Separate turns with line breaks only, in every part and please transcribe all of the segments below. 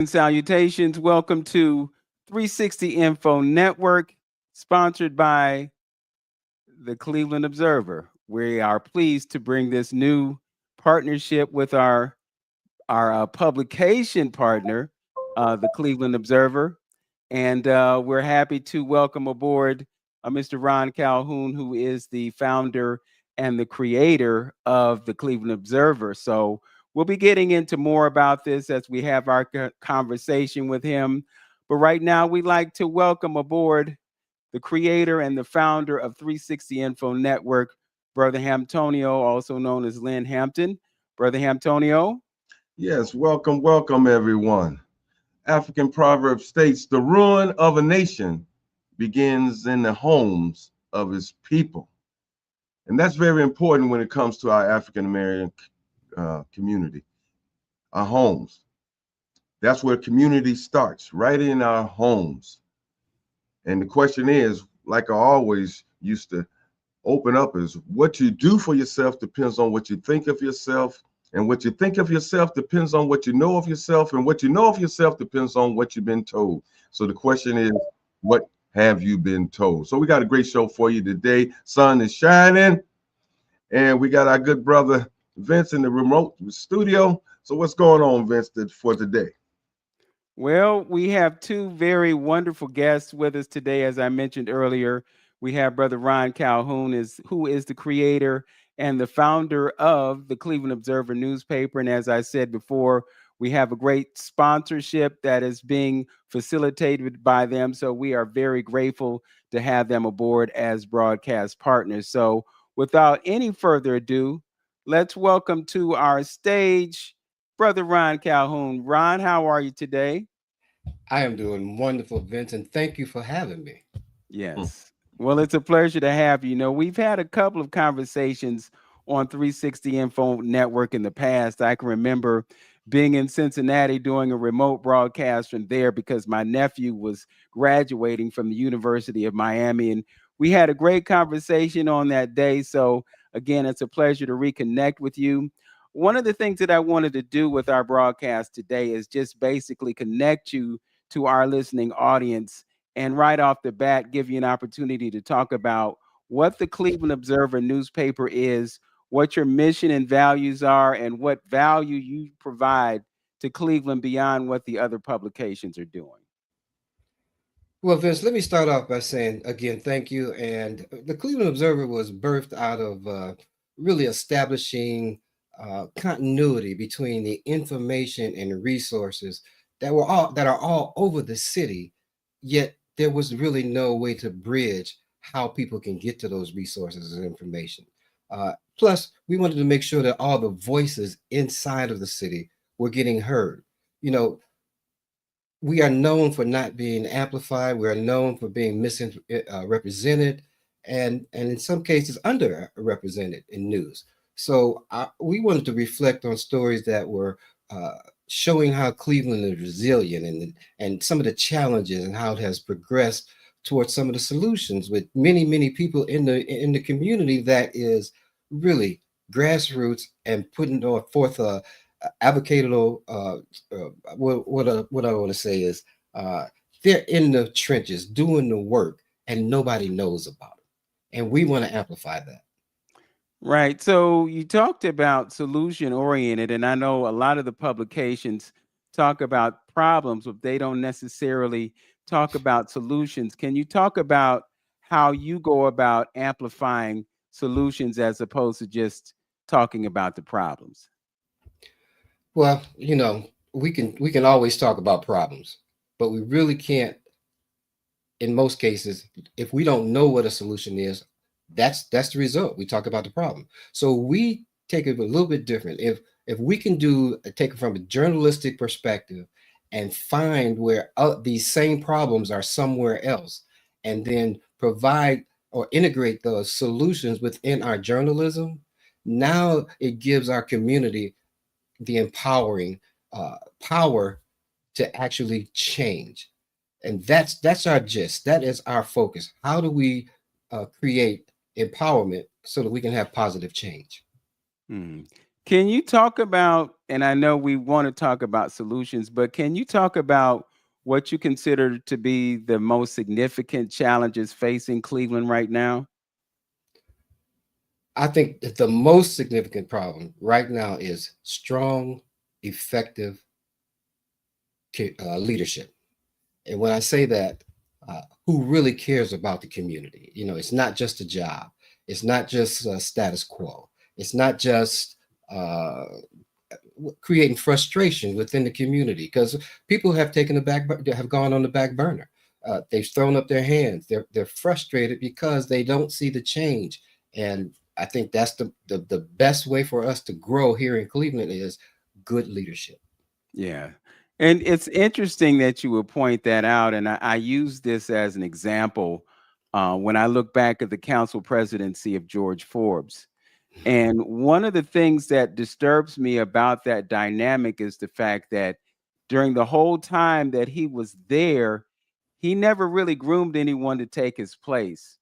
And salutations. Welcome to 360 Info Network, sponsored by the Cleveland Observer. We are pleased to bring this new partnership with our publication partner, the Cleveland Observer, and we're happy to welcome aboard Mr. Ron Calhoun, who is the founder and the creator of the Cleveland Observer. So we'll be getting into more about this as we have our conversation with him. But right now, we'd like to welcome aboard the creator and the founder of 360 Info Network, Brother Hamtonio, also known as Lynn Hampton. Brother Hamtonio.
Yes, welcome, everyone. African proverb states the ruin of a nation begins in the homes of its people. And that's very important when it comes to our African American community, our homes. That's where community starts, right in our homes. And the question is, like I always used to open up, is what you do for yourself depends on what you think of yourself. And what you think of yourself depends on what you know of yourself. And what you know of yourself depends on what you've been told. So the question is, what have you been told? So we got a great show for you today. Sun is shining. And we got our good brother Vince in the remote studio. So what's going on, Vince, for today?
Well, we have two very wonderful guests with us today. As I mentioned earlier, we have Brother Ron Calhoun, who is the creator and the founder of the Cleveland Observer newspaper. And as I said before, we have a great sponsorship that is being facilitated by them. So we are very grateful to have them aboard as broadcast partners. So without any further ado, let's welcome to our stage Brother Ron Calhoun. Ron, how are you today?
I am doing wonderful, Vince, and thank you for having me.
Hmm.
Yes. Well, it's a pleasure to have you. You know, we've had a couple of conversations on 360 Info Network in the past. I can remember being in Cincinnati doing a remote broadcast from there because my nephew was graduating from the University of Miami. And we had a great conversation on that day. So, again, it's a pleasure to reconnect with you. One of the things that I wanted to do with our broadcast today is just basically connect you to our listening audience and right off the bat give you an opportunity to talk about what the Cleveland Observer newspaper is, what your mission and values are, and what value you provide to Cleveland beyond what the other publications are doing.
Well, Vince, let me start off by saying again, thank you. And the Cleveland Observer was birthed out of really establishing continuity between the information and resources that are all over the city. Yet there was really no way to bridge how people can get to those resources and information. Plus, we wanted to make sure that all the voices inside of the city were getting heard. You know, we are known for not being amplified. We are known for being misrepresented, and in some cases underrepresented in news. So we wanted to reflect on stories that were uh, showing how Cleveland is resilient and some of the challenges and how it has progressed towards some of the solutions with many people in the community that is really grassroots and putting forth a avocado what I want to say is uh, they're in the trenches doing the work and nobody knows about it. And we want to amplify that.
Right. So you talked about solution oriented, and I know a lot of the publications talk about problems, but they don't necessarily talk about solutions. Can you talk about how you go about amplifying solutions as opposed to just talking about the problems?
Well, we can always talk about problems, but we really can't in most cases if we don't know what a solution is. That's the result. We talk about the problem. So we take it a little bit different. If we can take it from a journalistic perspective and find where these same problems are somewhere else, and then provide or integrate those solutions within our journalism, now it gives our community the empowering power to actually change. And that's our gist. That is our focus. How do we create empowerment so that we can have positive change?
Hmm. Can you talk about, and I know we want to talk about solutions, but can you talk about what you consider to be the most significant challenges facing Cleveland right now?
I think that the most significant problem right now is strong, effective leadership. And when I say that, who really cares about the community? You know, it's not just a job. It's not just status quo. It's not just uh, creating frustration within the community because people have taken the have gone on the back burner. They've thrown up their hands. They're frustrated because they don't see the change. And I think that's the best way for us to grow here in Cleveland is good leadership.
Yeah. And it's interesting that you would point that out. And I use this as an example when I look back at the council presidency of George Forbes. And one of the things that disturbs me about that dynamic is the fact that during the whole time that he was there, he never really groomed anyone to take his place.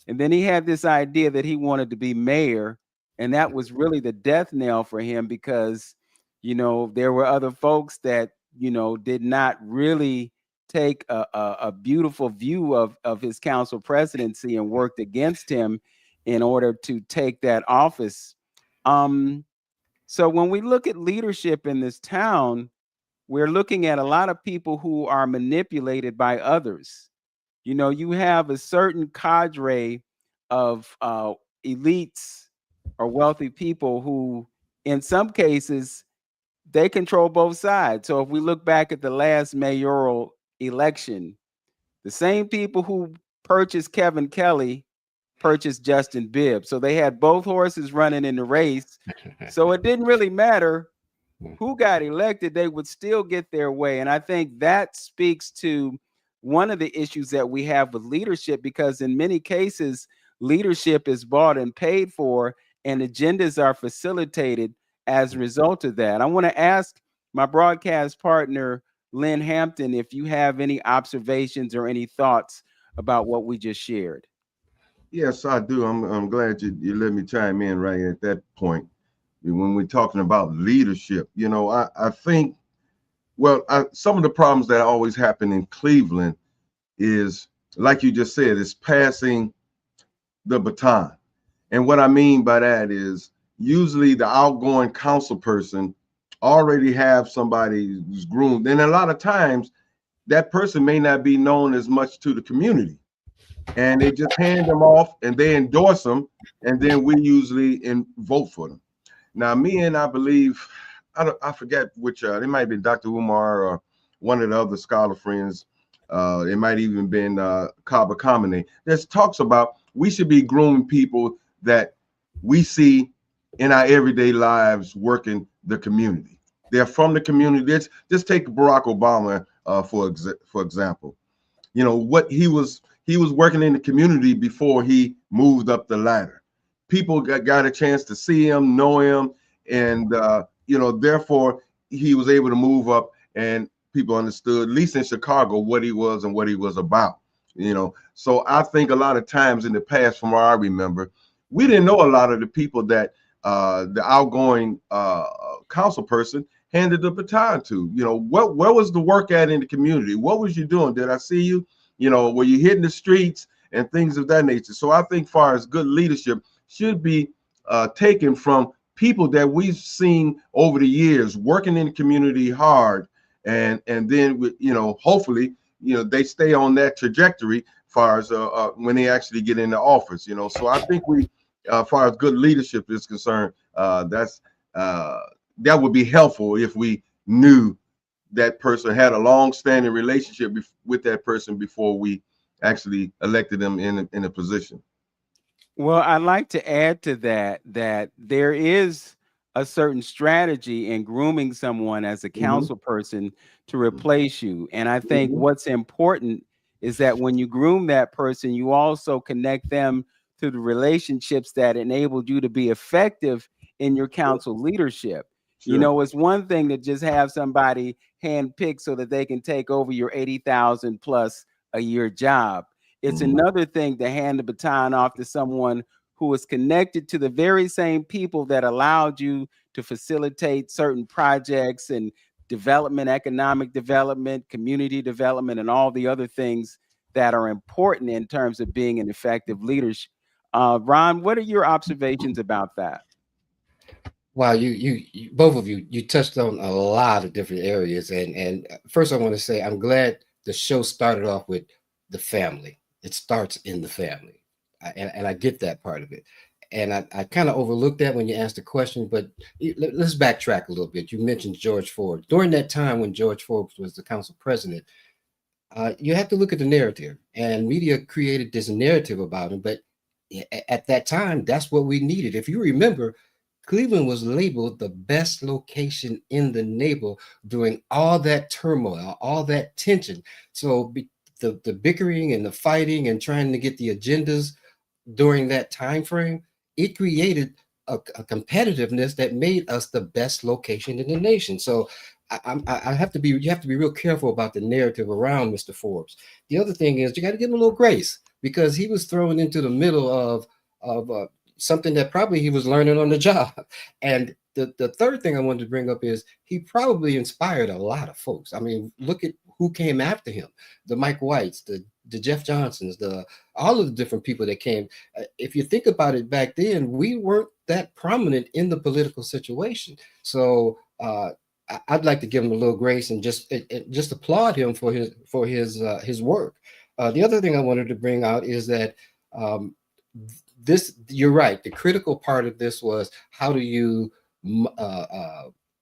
And then he had this idea that he wanted to be mayor. And that was really the death knell for him because, there were other folks that, did not really take a beautiful view of his council presidency and worked against him in order to take that office. Um, so when we look at leadership in this town, we're looking at a lot of people who are manipulated by others. You have a certain cadre of elites or wealthy people who, in some cases, they control both sides. So if we look back at the last mayoral election, the same people who purchased Kevin Kelly purchased Justin Bibb. So they had both horses running in the race. So it didn't really matter who got elected, they would still get their way. And I think that speaks to one of the issues that we have with leadership, because in many cases, leadership is bought and paid for, and agendas are facilitated as a result of that. I want to ask my broadcast partner, Lynn Hampton, if you have any observations or any thoughts about what we just shared.
Yes, I do. I'm glad you let me chime in right at that point. When we're talking about leadership, I think, well, some of the problems that always happen in Cleveland is, like you just said, is passing the baton. And what I mean by that is usually the outgoing council person already have somebody who's groomed. And a lot of times that person may not be known as much to the community. And they just hand them off and they endorse them. And then we usually vote for them. Now, I believe, I forget which, it might be Dr. Umar or one of the other scholar friends. It might even been Kaba Kamene. That talks about we should be grooming people that we see in our everyday lives working the community. They're from the community. Just take Barack Obama for example. What he was working in the community before he moved up the ladder. People got a chance to see him, know him, and therefore he was able to move up, and people understood, at least in Chicago, what he was and what he was about. So I think a lot of times in the past, from what I remember, we didn't know a lot of the people that the outgoing council person handed the baton to. Where was the work at in the community? What was you doing? Did I see you? Were you hitting the streets and things of that nature? So I think far as good leadership should be taken from people that we've seen over the years working in the community hard, and then hopefully they stay on that trajectory far as when they actually get into office. So I think far as good leadership is concerned, that would be helpful if we knew that person, had a long-standing relationship with that person before we actually elected them in a position.
Well, I'd like to add to that there is a certain strategy in grooming someone as a
Mm-hmm.
council person to replace you. And I think
Mm-hmm.
what's important is that when you groom that person, you also connect them to the relationships that enabled you to be effective in your
Sure.
council leadership.
Sure.
It's one thing to just have somebody handpicked so that they can take over your 80,000 plus a year job. It's
Mm-hmm.
another thing to hand the baton off to someone who is connected to the very same people that allowed you to facilitate certain projects and development, economic development, community development, and all the other things that are important in terms of being an effective leader. Ron, what are your observations about that?
Wow, you both of you touched on a lot of different areas, and first I want to say I'm glad the show started off with the family. It starts in the family, and I get that part of it, and I kind of overlooked that when you asked the question, but let's backtrack a little bit. You mentioned George Forbes. During that time when George Forbes was the council president, you have to look at the narrative, and media created this narrative about him, but at that time, that's what we needed. If you remember, Cleveland was labeled the best location in the neighborhood during all that turmoil, all that tension. So the bickering and the fighting and trying to get the agendas during that time frame, it created a competitiveness that made us the best location in the nation. So I have to be you have to be real careful about the narrative around Mr. Forbes. The other thing is you got to give him a little grace because he was thrown into the middle of something that probably he was learning on the job. And the third thing I wanted to bring up is he probably inspired a lot of folks. I mean, look at who came after him: the Mike Whites, the Jeff Johnsons, the all of the different people that came. If you think about it, back then we weren't that prominent in the political situation. So I'd like to give him a little grace and just applaud him for his work. The other thing I wanted to bring out is that um, this you're right. The critical part of this was how do you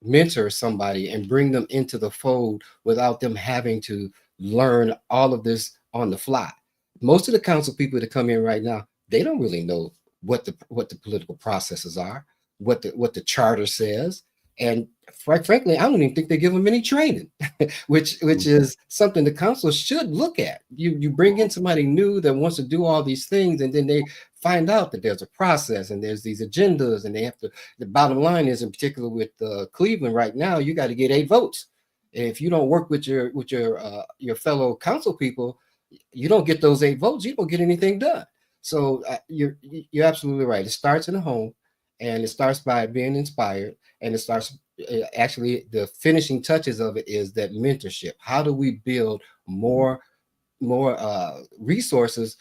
mentor somebody and bring them into the fold without them having to learn all of this on the fly. Most of the council people that come in right now, they don't really know what the political processes are, what the charter says, and frankly, I don't even think they give them any training, which is something the council should look at. You bring in somebody new that wants to do all these things, and then they find out that there's a process and there's these agendas, and they have to. The bottom line is, in particular with Cleveland right now, you got to get 8 votes. And if you don't work with your fellow council people, you don't get those 8 votes. You don't get anything done. So you're absolutely right. It starts in the home, and it starts by being inspired, and it starts actually the finishing touches of it is that mentorship. How do we build more resources?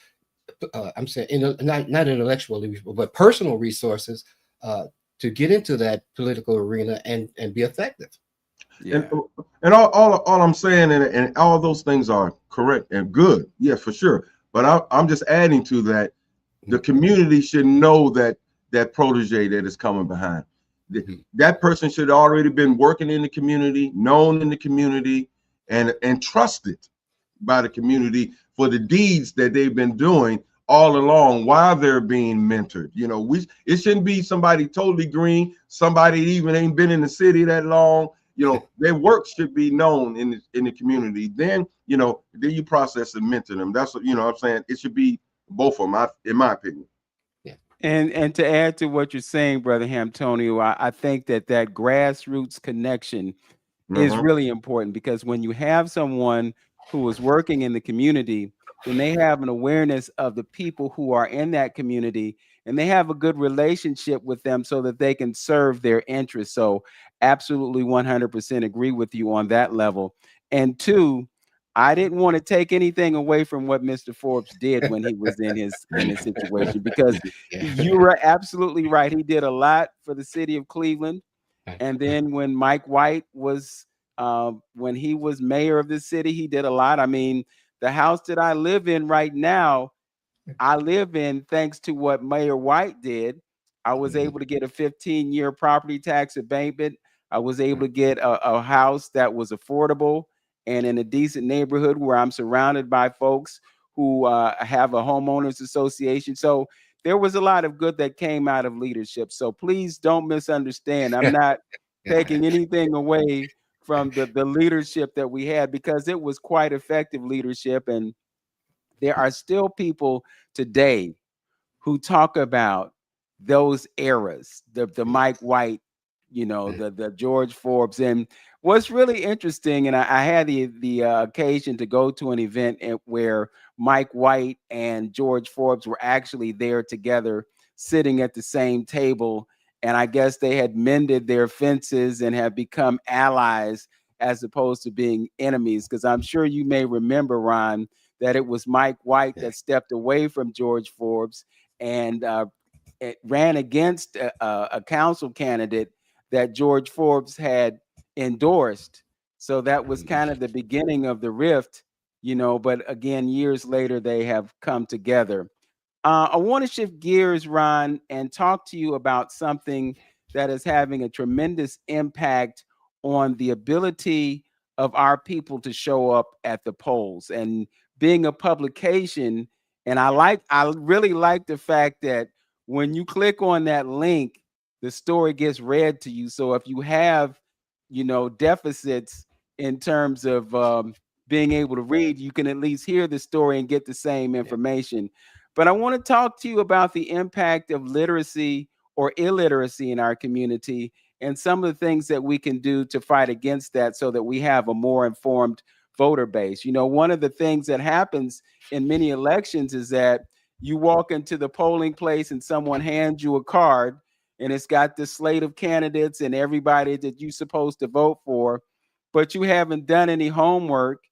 I'm saying not intellectually, but personal resources uh, to get into that political arena and be effective.
And
Yeah.
and all I'm saying, and all those things are correct and good, yeah, for sure. But I'm just adding to that. The community should know that protege that is coming behind. That person should already been working in the community, known in the community, and trusted by the community for the deeds that they've been doing all along while they're being mentored. It shouldn't be somebody totally green, somebody that even ain't been in the city that long. Their work should be known in the community. Then you process and mentor them. That's what I'm saying. It should be both of them, in my opinion.
Yeah.
And to add to what you're saying, Brother Antonio, I think that grassroots connection is
Uh-huh.
really important because when you have someone who is working in the community, then they have an awareness of the people who are in that community and they have a good relationship with them so that they can serve their interests. So, absolutely 100% agree with you on that level. And two, I didn't want to take anything away from what Mr. Forbes did when he was in his situation because
Yeah.
you were absolutely right. He did a lot for the city of Cleveland. And then when Mike White was when he was mayor of the city, he did a lot. I mean, the house that I live in right now, I live in thanks to what Mayor White did. I was
Mhm.
able to get a 15-year property tax abatement. I was able to get a house that was affordable and in a decent neighborhood where I'm surrounded by folks who have a homeowners association. So there was a lot of good that came out of leadership. So please don't misunderstand. I'm not
Yeah.
taking anything away from the leadership that we had because it was quite effective leadership. And there are still people today who talk about those eras, the Mike White, the George Forbes. And what's really interesting, and I had the occasion to go to an event where Mike White and George Forbes were actually there together sitting at the same table. And I guess they had mended their fences and have become allies as opposed to being enemies. Because I'm sure you may remember, Ron, that it was Mike White
Yeah.
that stepped away from George Forbes and it ran against a council candidate that George Forbes had endorsed. So that was kind of the beginning of the rift, but again, years later, they have come together. I want to shift gears, Ron, and talk to you about something that is having a tremendous impact on the ability of our people to show up at the polls and being a publication. And I really like the fact that when you click on that link, the story gets read to you. So if you have, deficits in terms of being able to read, you can at least hear the story and get the same information. But I want to talk to you about the impact of literacy or illiteracy in our community and some of the things that we can do to fight against that so that we have a more informed voter base. One of the things that happens in many elections is that you walk into the polling place and someone hands you a card and it's got this slate of candidates and everybody that you're supposed to vote for, but you haven't done any homework.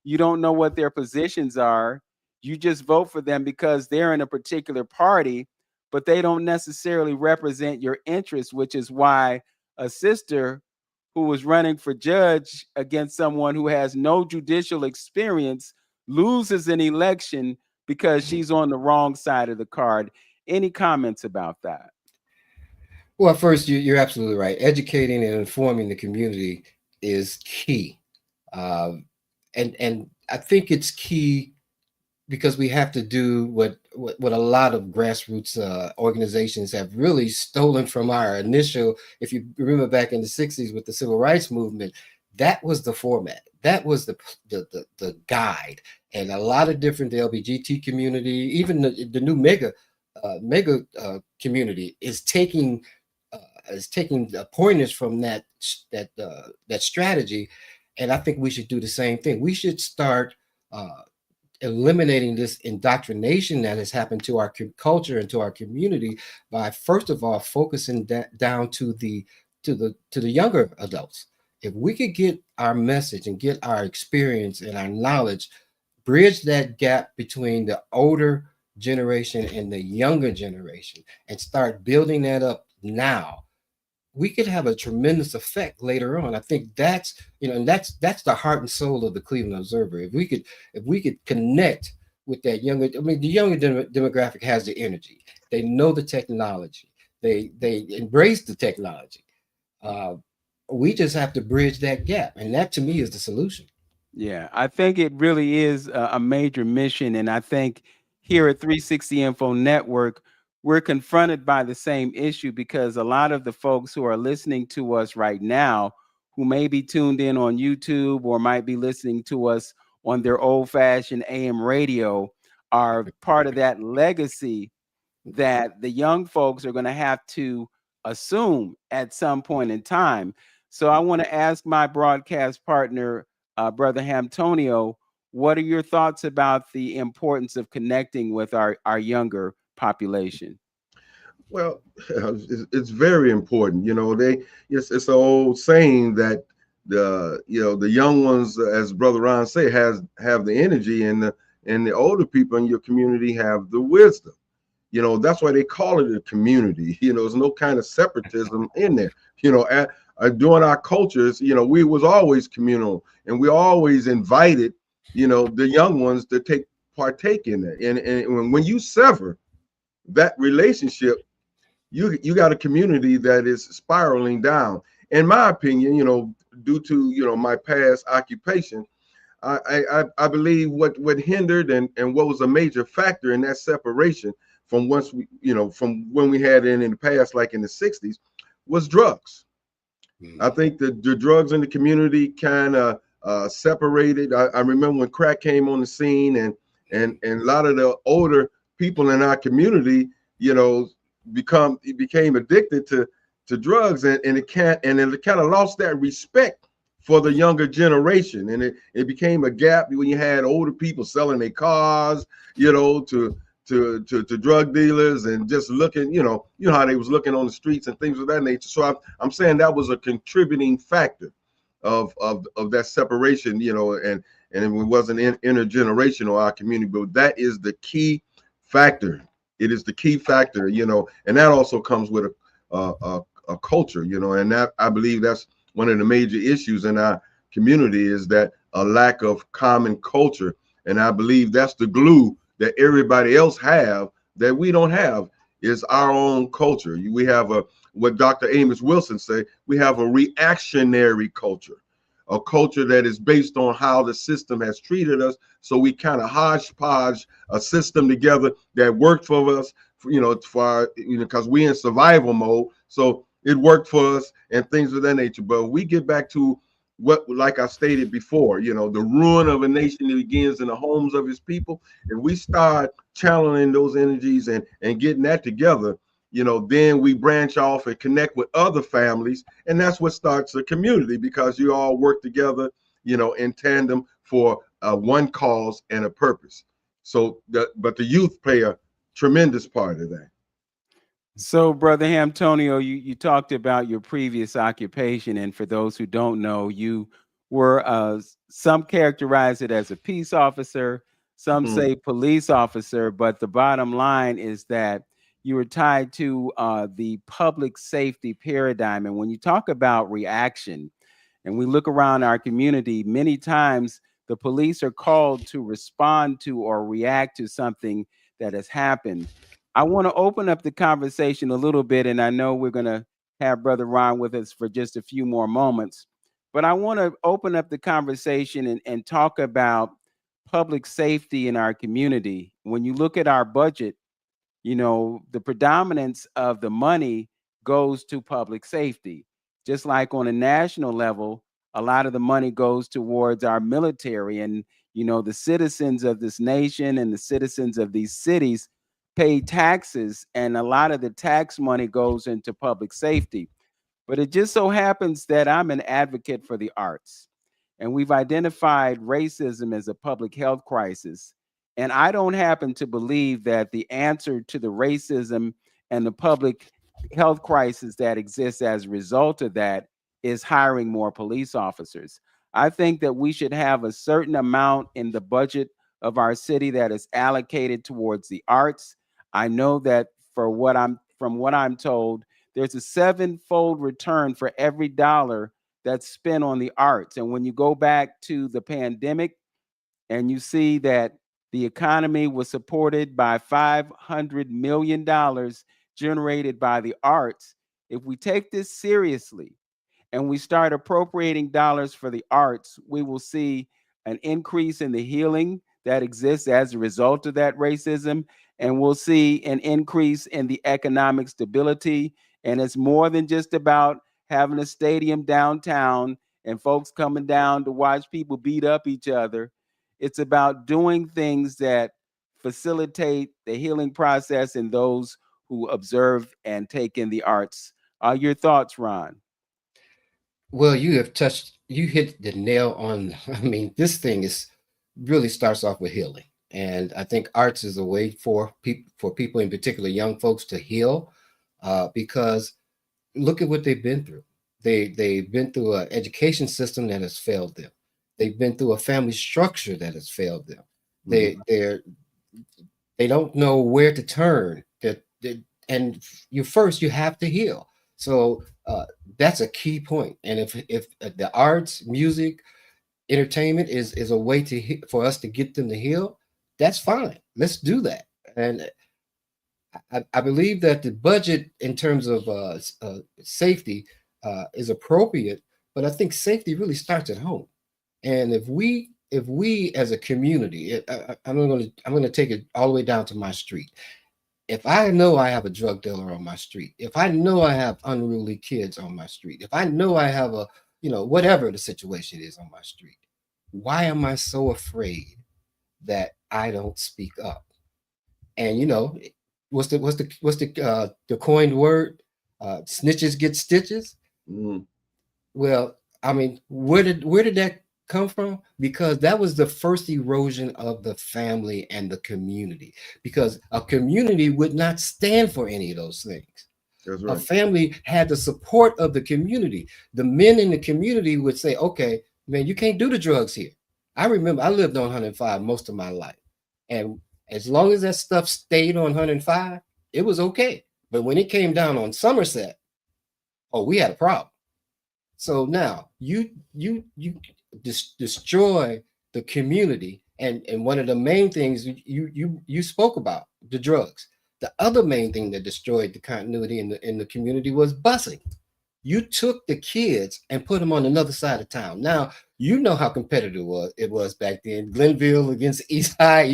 You don't know what their positions are. You just vote for them because they're in a particular party, but they don't necessarily represent your interests, which is why a sister who was running for judge against someone who has no judicial experience loses an election because she's on the wrong side of the card. Any comments about that?
Well, first, you're absolutely right. Educating and informing the community is key, um, and I think it's key because we have to do what a lot of grassroots organizations have really stolen from our initial. If you remember back in the '60s with the civil rights movement, that was the format. That was the guide, and a lot of different the LBGT community, even the new mega community uh, is taking pointers from that strategy, and I think we should do the same thing. We should start. Eliminating this indoctrination that has happened to our culture and to our community by first of all focusing down to the younger adults. If we could get our message and get our experience and our knowledge, bridge that gap between the older generation and the younger generation, and start building that up now, we could have a tremendous effect later on. I think and that's the heart and soul of the Cleveland Observer. If we could connect with that younger, I mean, the younger demographic has the energy. They know the technology. They embrace the technology. Uh, we just have to bridge that gap, and that to me is the solution.
Yeah, I think it really is a major mission. And I think here at 360 Info Network, we're confronted by the same issue because a lot of the folks who are listening to us right now, who may be tuned in on YouTube or might be listening to us on their old fashioned AM radio, are part of that legacy that the young folks are going to have to assume at some point in time. So I want to ask my broadcast partner, Brother Hamtonio, what are your thoughts about the importance of connecting with our younger population?
Well, it's very important. It's an old saying that the young ones, as Brother Ron say, have the energy, and the older people in your community have the wisdom. That's why they call it a community. There's no kind of separatism in there. During our cultures, we was always communal, and we always invited, the young ones to partake in that. And when you sever that relationship, you got a community that is spiraling down. In my opinion, due to my past occupation, I believe what hindered and what was a major factor in that separation from from when we had it in the past, like in the '60s, was drugs. I think the drugs in the community kind of separated. I remember when crack came on the scene, and a lot of the older people in our community, became addicted to drugs, and it kind of lost that respect for the younger generation, and it became a gap when you had older people selling their cars, to to drug dealers and just looking, you know how they was looking on the streets and things of that nature. So I'm saying that was a contributing factor of that separation, and it wasn't intergenerational our community, but that is the key factor. It is the key factor, and that also comes with a culture, and that I believe that's one of the major issues in our community is that a lack of common culture, and I believe that's the glue that everybody else have that we don't have is our own culture. We have what Dr. Amos Wilson say, we have a reactionary culture, a culture that is based on how the system has treated us. So we kind of hodgepodge a system together that worked for us, because we in survival mode. So it worked for us and things of that nature. But we get back to what, like I stated before, the ruin of a nation begins in the homes of his people. If we start channeling those energies and getting that together, then we branch off and connect with other families, and that's what starts a community, because you all work together, in tandem for one cause and a purpose. So, but the youth play a tremendous part of that.
So, Brother Antonio, you talked about your previous occupation, and for those who don't know, you were some characterize it as a peace officer, some say police officer, but the bottom line is that you were tied to the public safety paradigm. And when you talk about reaction, and we look around our community, many times the police are called to respond to or react to something that has happened. I want to open up the conversation a little bit, and I know we're going to have Brother Ron with us for just a few more moments, but I want to open up the conversation and talk about public safety in our community. When you look at our budget, the predominance of the money goes to public safety. Just like on a national level, a lot of the money goes towards our military, and the citizens of this nation and the citizens of these cities pay taxes, and a lot of the tax money goes into public safety. But it just so happens that I'm an advocate for the arts, and we've identified racism as a public health crisis. And I don't happen to believe that the answer to the racism and the public health crisis that exists as a result of that is hiring more police officers. I think that we should have a certain amount in the budget of our city that is allocated towards the arts. I know that from what I'm told, there's a sevenfold return for every dollar that's spent on the arts. And when you go back to the pandemic and you see that the economy was supported by $500 million generated by the arts, if we take this seriously and we start appropriating dollars for the arts, we will see an increase in the healing that exists as a result of that racism. And we'll see an increase in the economic stability. And it's more than just about having a stadium downtown and folks coming down to watch people beat up each other. It's about doing things that facilitate the healing process in those who observe and take in the arts. Your thoughts, Ron?
Well, you hit the nail on. I mean, this thing is really starts off with healing. And I think arts is a way for people, in particular young folks, to heal, because look at what they've been through. They've been through an education system that has failed them. They've been through a family structure that has failed them. They don't know where to turn. And you have to heal. So that's a key point. And if the arts, music, entertainment is a way for us to get them to heal, that's fine. Let's do that. And I believe that the budget in terms of safety is appropriate, but I think safety really starts at home. And if we as a community, I'm going to take it all the way down to my street. If I know I have a drug dealer on my street, if I know I have unruly kids on my street, if I know I have whatever the situation is on my street, why am I so afraid that I don't speak up? And what's the coined word? Snitches get stitches.
Mm-hmm.
Well, I mean, where did that come from? Because that was the first erosion of the family and the community. Because a community would not stand for any of those things.
That's
A
right.
family had the support of the community. The men in the community would say, okay, man, you can't do the drugs here. I remember I lived on 105 most of my life. And as long as that stuff stayed on 105, it was okay. But when it came down on Somerset, oh, we had a problem. So now you destroy the community, and one of the main things you spoke about, the drugs. The other main thing that destroyed the continuity in the community was busing. You took the kids and put them on another side of town. Now you know how competitive it was back then. Glenville against East High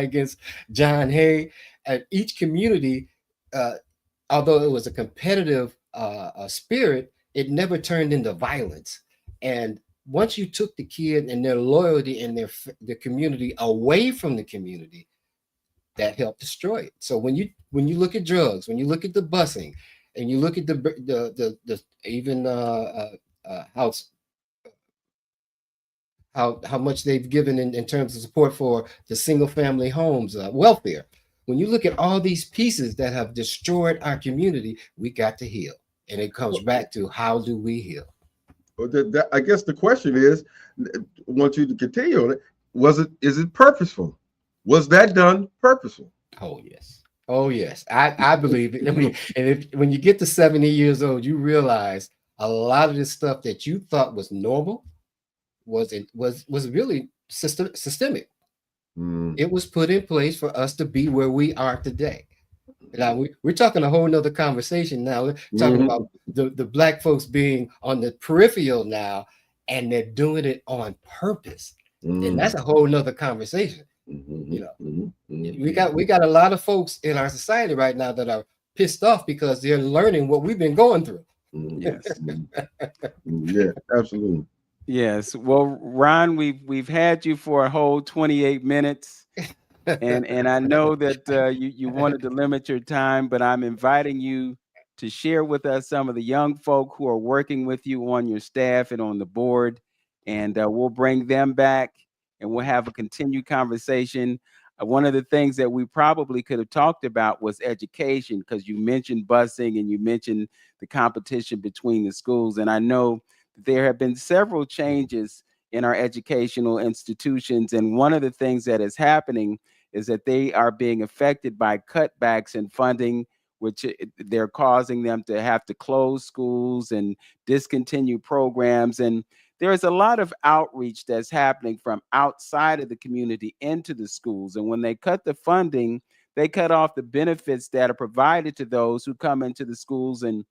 against John Hay, and each community, uh, although it was a competitive spirit, it never turned into violence. And once you took the kid and their loyalty and their community away from the community, that helped destroy it. So when you look at drugs, when you look at the busing, and you look at the even how much they've given in terms of support for the single family homes, welfare. When you look at all these pieces that have destroyed our community, we got to heal. And it comes back to, how do we heal?
I guess the question is, I want you to continue on it. Is it purposeful? Was that done purposeful?
Oh yes. Oh yes. I believe it. I mean, and when you get to 70 years old, you realize a lot of this stuff that you thought was normal was really systemic.
Mm.
It was put in place for us to be where we are today. Now we're talking a whole nother conversation now. We're talking about the black folks being on the peripheral now, and they're doing it on purpose. And that's a whole nother conversation. You know, we got a lot of folks in our society right now that are pissed off because they're learning what we've been going through.
Yes.
Yeah, absolutely.
Yes. Well, Ron, we've had you for a whole 28 minutes. And I know that you wanted to limit your time, but I'm inviting you to share with us some of the young folk who are working with you on your staff and on the board, and we'll bring them back and we'll have a continued conversation. One of the things that we probably could have talked about was education, because you mentioned busing and you mentioned the competition between the schools, and I know that there have been several changes in our educational institutions, and one of the things that is happening is that they are being affected by cutbacks in funding, which they're causing them to have to close schools and discontinue programs. And there's a lot of outreach that's happening from outside of the community into the schools. And when they cut the funding, they cut off the benefits that are provided to those who come into the schools and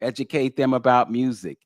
educate them about music,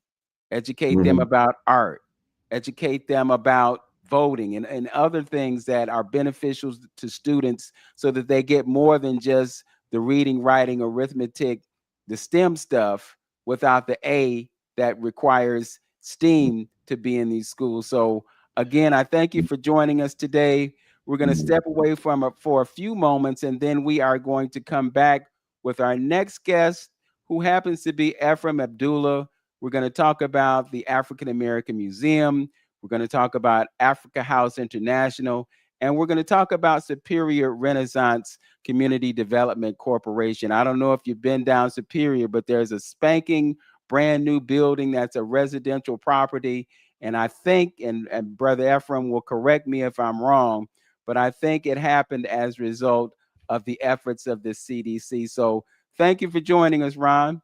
educate them about art, educate them about voting and other things that are beneficial to students so that they get more than just the reading, writing, arithmetic, the STEM stuff without the A that requires STEAM to be in these schools. So again, I thank you for joining us today. We're going to step away from it for a few moments, and then we are going to come back with our next guest, who happens to be Ephraim Abdullah. We're going to talk about the African American Museum. We're going to talk about Africa House International. And we're going to talk about Superior Renaissance Community Development Corporation. I don't know if you've been down Superior, but there's a spanking brand new building that's a residential property. And I think, and Brother Ephraim will correct me if I'm wrong, but I think it happened as a result of the efforts of the CDC. So thank you for joining us, Ron.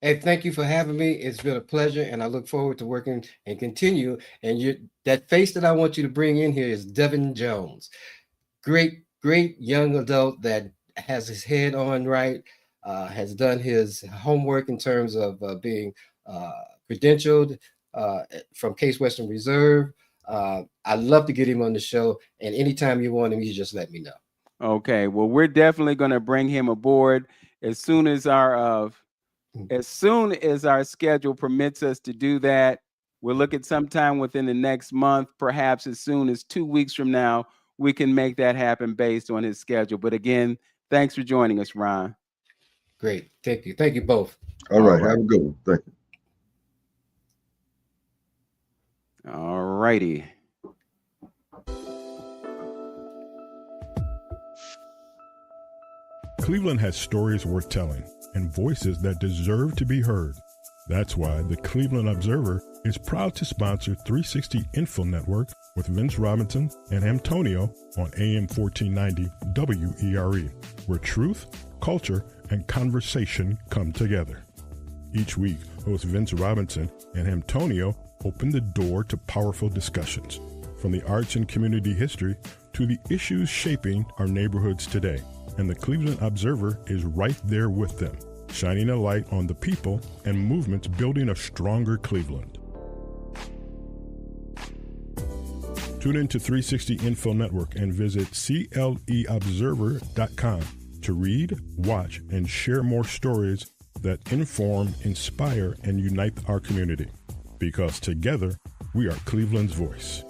Hey, thank you for having me. It's been a pleasure, and I look forward to working and continue. And that face that I want you to bring in here is Devin Jones. Great young adult that has his head on right, has done his homework in terms of being credentialed from Case Western Reserve. I'd love to get him on the show, and anytime you want him, you just let me know.
Okay, well, we're definitely going to bring him aboard as soon as our schedule permits us to do that. We'll look at sometime within the next month, perhaps as soon as 2 weeks from now, we can make that happen based on his schedule. But again, thanks for joining us, Ron.
Great. Thank you both.
All right. Have a good one. Thank you.
All righty.
Cleveland has stories worth telling and voices that deserve to be heard. That's why the Cleveland Observer is proud to sponsor 360 Info Network with Vince Robinson and Antonio on AM 1490 WERE, where truth, culture, and conversation come together. Each week, host Vince Robinson and Antonio open the door to powerful discussions, from the arts and community history to the issues shaping our neighborhoods today. And the Cleveland Observer is right there with them, shining a light on the people and movements building a stronger Cleveland. Tune in to 360 Info Network and visit cleobserver.com to read, watch, and share more stories that inform, inspire, and unite our community. Because together, we are Cleveland's voice.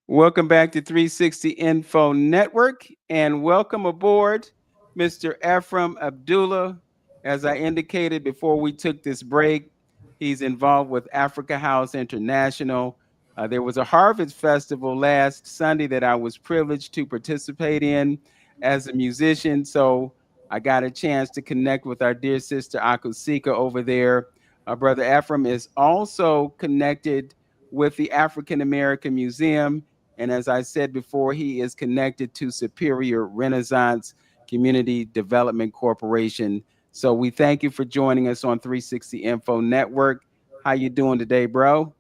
Welcome back to 360 Info Network, and welcome aboard Mr. Ephraim Abdullah. As I indicated before we took this break, he's involved with Africa House International. There was a Harvest Festival last Sunday that I was privileged to participate in as a musician, so I got a chance to connect with our dear sister Akusika over there. Brother Ephraim is also connected with the African American Museum. And as I said before, he is connected to Superior Renaissance Community Development Corporation. So we thank you for joining us on 360 Info Network. How you doing today, bro?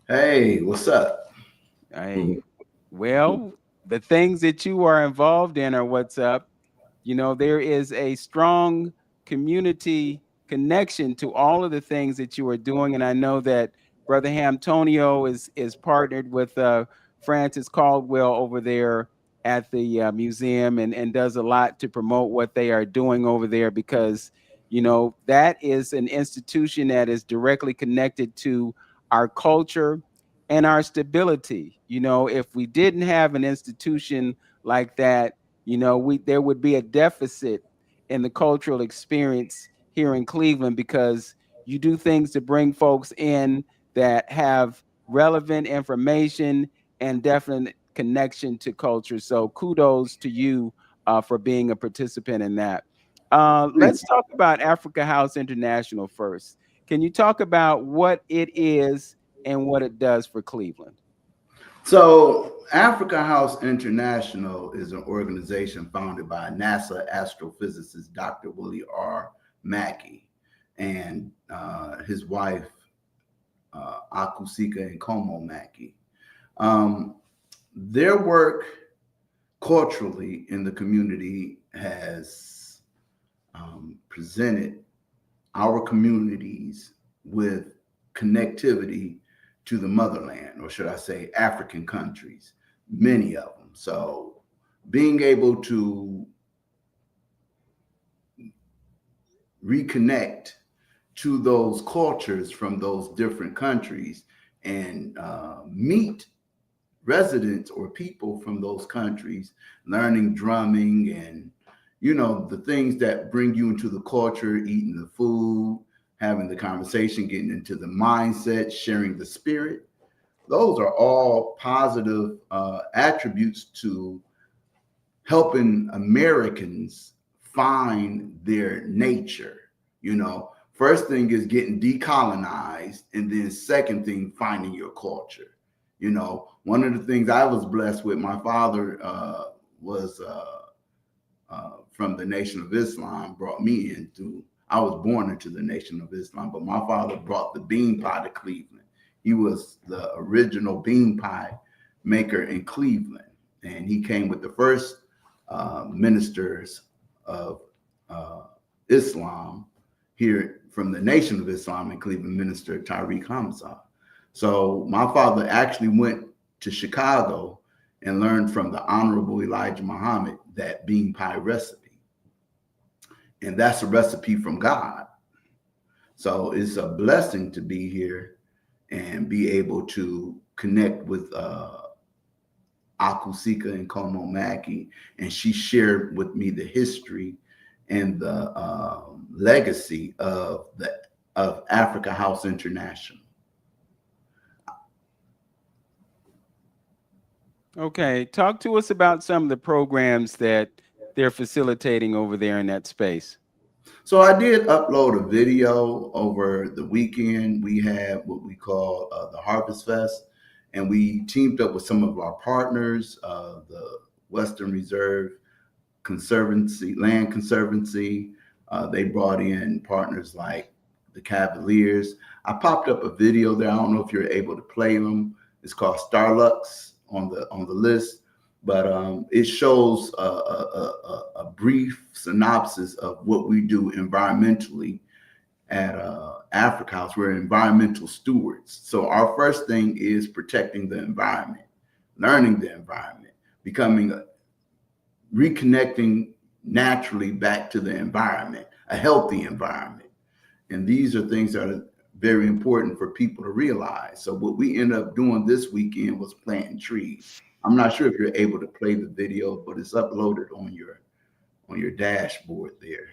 Hey, what's up?
Hey, well, the things that you are involved in are what's up. You know, there is a strong community connection to all of the things that you are doing. And I know that Brother Hamtonio is partnered with Francis Caldwell over there at the museum and does a lot to promote what they are doing over there, because, you know, that is an institution that is directly connected to our culture and our stability. You know, if we didn't have an institution like that, you know, there would be a deficit in the cultural experience here in Cleveland, because you do things to bring folks in that have relevant information and definite connection to culture. So kudos to you for being a participant in that. Let's talk about Africa House International first. Can you talk about what it is and what it does for Cleveland?
So, Africa House International is an organization founded by NASA astrophysicist Dr. Willie R. Mackey and his wife, Akusika and Como Mackey. Their work culturally in the community has presented our communities with connectivity to the motherland, or should I say African countries, many of them. So being able to reconnect to those cultures from those different countries and meet residents or people from those countries, learning drumming and, you know, the things that bring you into the culture, eating the food, having the conversation, getting into the mindset, sharing the spirit. Those are all positive attributes to helping Americans find their nature. You know, first thing is getting decolonized, and then second thing, finding your culture. You know, one of the things I was blessed with, my father was from the Nation of Islam, brought me into, I was born into the Nation of Islam, but my father brought the bean pie to Cleveland. He was the original bean pie maker in Cleveland. And he came with the first ministers of Islam here from the Nation of Islam in Cleveland, Minister Tariq Hamza. So my father actually went to Chicago and learned from the Honorable Elijah Muhammad that bean pie recipe. And that's a recipe from God. So it's a blessing to be here and be able to connect with Akusika and Como Mackey. And she shared with me the history and the legacy of Africa House International.
Okay, talk to us about some of the programs that they're facilitating over there in that space.
So I did upload a video over the weekend. We had what we call the Harvest Fest, and we teamed up with some of our partners, the Western Reserve Conservancy, Land Conservancy. They brought in partners like the Cavaliers. I popped up a video there. I don't know if you're able to play them. It's called Starlux on the list, but it shows a brief synopsis of what we do environmentally at Africa House. We're environmental stewards. So our first thing is protecting the environment, learning the environment, becoming reconnecting naturally back to the environment, a healthy environment. And these are things that are very important for people to realize. So what we ended up doing this weekend was planting trees. I'm not sure if you're able to play the video, but it's uploaded on your dashboard there.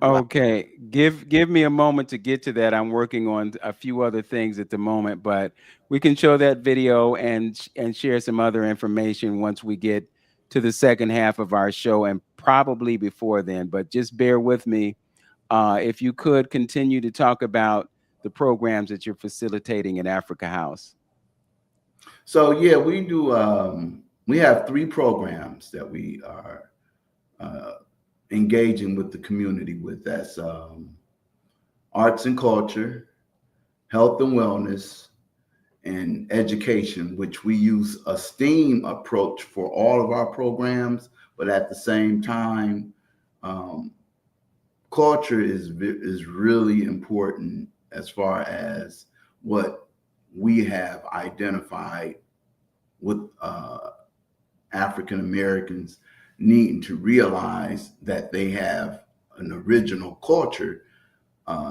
Okay, give me a moment to get to that. I'm working on a few other things at the moment, but we can show that video and share some other information once we get to the second half of our show, and probably before then. But just bear with me. If you could continue to talk about the programs that you're facilitating at Africa House.
So yeah, we do. We have 3 programs that we are engaging with the community with. That's arts and culture, health and wellness, and education, which we use a STEAM approach for all of our programs. But at the same time, culture is really important as far as what we have identified with African Americans needing to realize that they have an original culture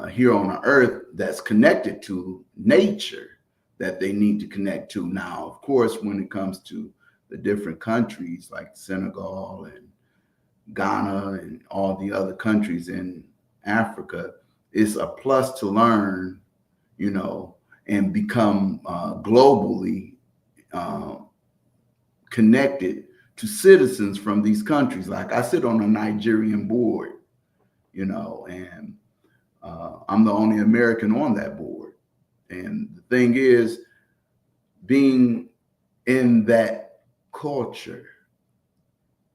here on the earth that's connected to nature that they need to connect to. Now, of course, when it comes to the different countries like Senegal and Ghana and all the other countries in Africa, it's a plus to learn, and become globally connected to citizens from these countries. Like I sit on a Nigerian board, and I'm the only American on that board. And the thing is, being in that culture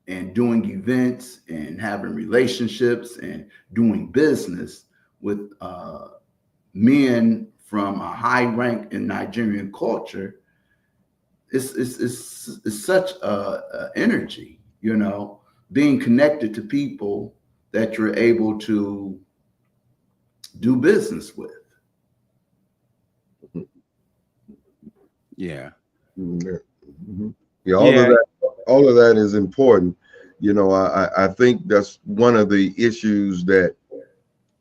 and doing events and having relationships and doing business with men from a high rank in Nigerian culture, it's such a energy, being connected to people that you're able to do business with.
Yeah.
Mm-hmm. Yeah, all of that is important. I think that's one of the issues that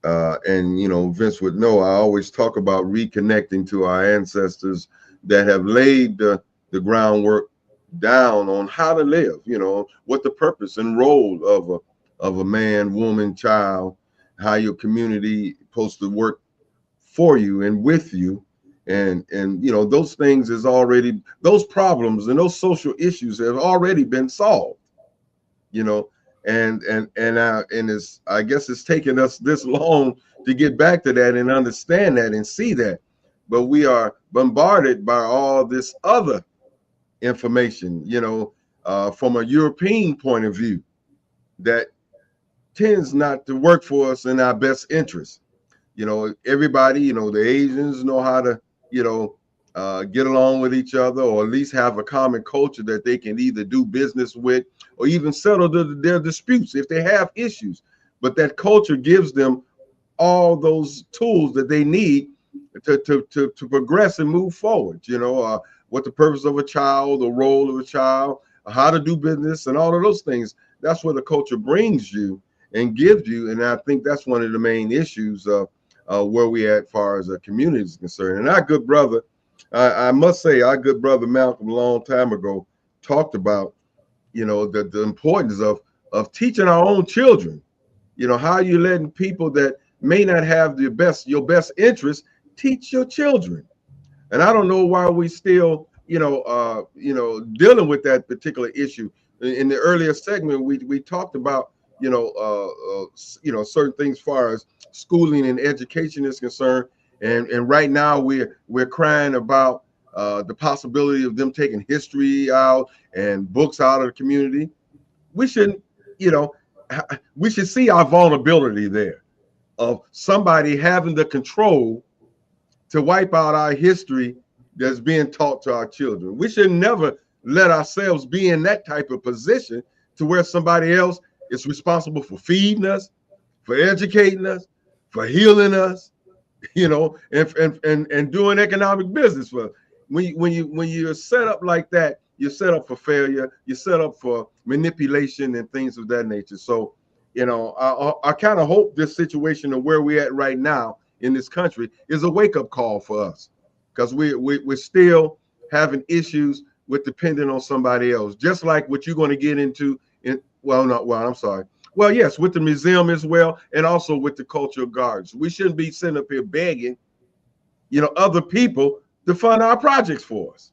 and Vince would know, I always talk about reconnecting to our ancestors that have laid the groundwork down on how to live, what the purpose and role of a man, woman, child, how your community supposed to work for you and with you. And those things is already, those problems and those social issues have already been solved, and it's, I guess it's taken us this long to get back to that and understand that and see that, but we are bombarded by all this other information, from a European point of view that tends not to work for us in our best interest. Everybody, the Asians know how to, get along with each other, or at least have a common culture that they can either do business with or even settle their disputes if they have issues. But that culture gives them all those tools that they need to progress and move forward. What the purpose of a child, the role of a child, how to do business, and all of those things. That's what the culture brings you and gives you. And I think that's one of the main issues where we at as far as a community is concerned. And our good brother, I must say, our good brother Malcolm a long time ago talked about, the importance of teaching our own children, how you letting people that may not have your best interest teach your children. And I don't know why we still dealing with that particular issue. In the earlier segment, we talked about certain things as far as schooling and education is concerned, and right now we're crying about the possibility of them taking history out and books out of the community. We shouldn't, you know, we should see our vulnerability there of somebody having the control to wipe out our history that's being taught to our children. We should never let ourselves be in that type of position to where somebody else is responsible for feeding us, for educating us, for healing us, and doing economic business for us. When you're set up like that, you're set up for failure. You're set up for manipulation and things of that nature. So, I kind of hope this situation of where we're at right now in this country is a wake up call for us, because we're still having issues with depending on somebody else, just like what you're going to get into I'm sorry. Well, yes, with the museum as well, and also with the cultural gardens. We shouldn't be sitting up here begging, other people to fund our projects for us.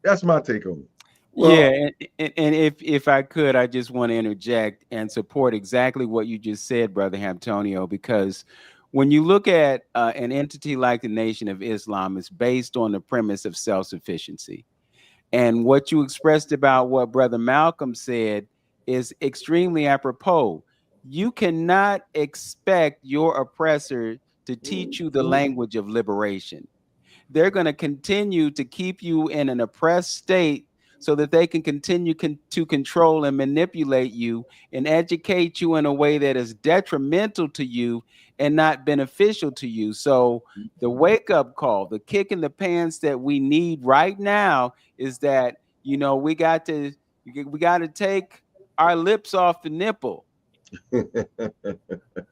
That's my take on it.
Yeah, and if I could, I just want to interject and support exactly what you just said, Brother Antonio, because when you look at an entity like the Nation of Islam, it's based on the premise of self-sufficiency. And what you expressed about what Brother Malcolm said is extremely apropos. You cannot expect your oppressor to teach you the language of liberation. They're going to continue to keep you in an oppressed state so that they can continue to control and manipulate you and educate you in a way that is detrimental to you and not beneficial to you. So the wake up call, the kick in the pants that we need right now is that, we got to take our lips off the nipple.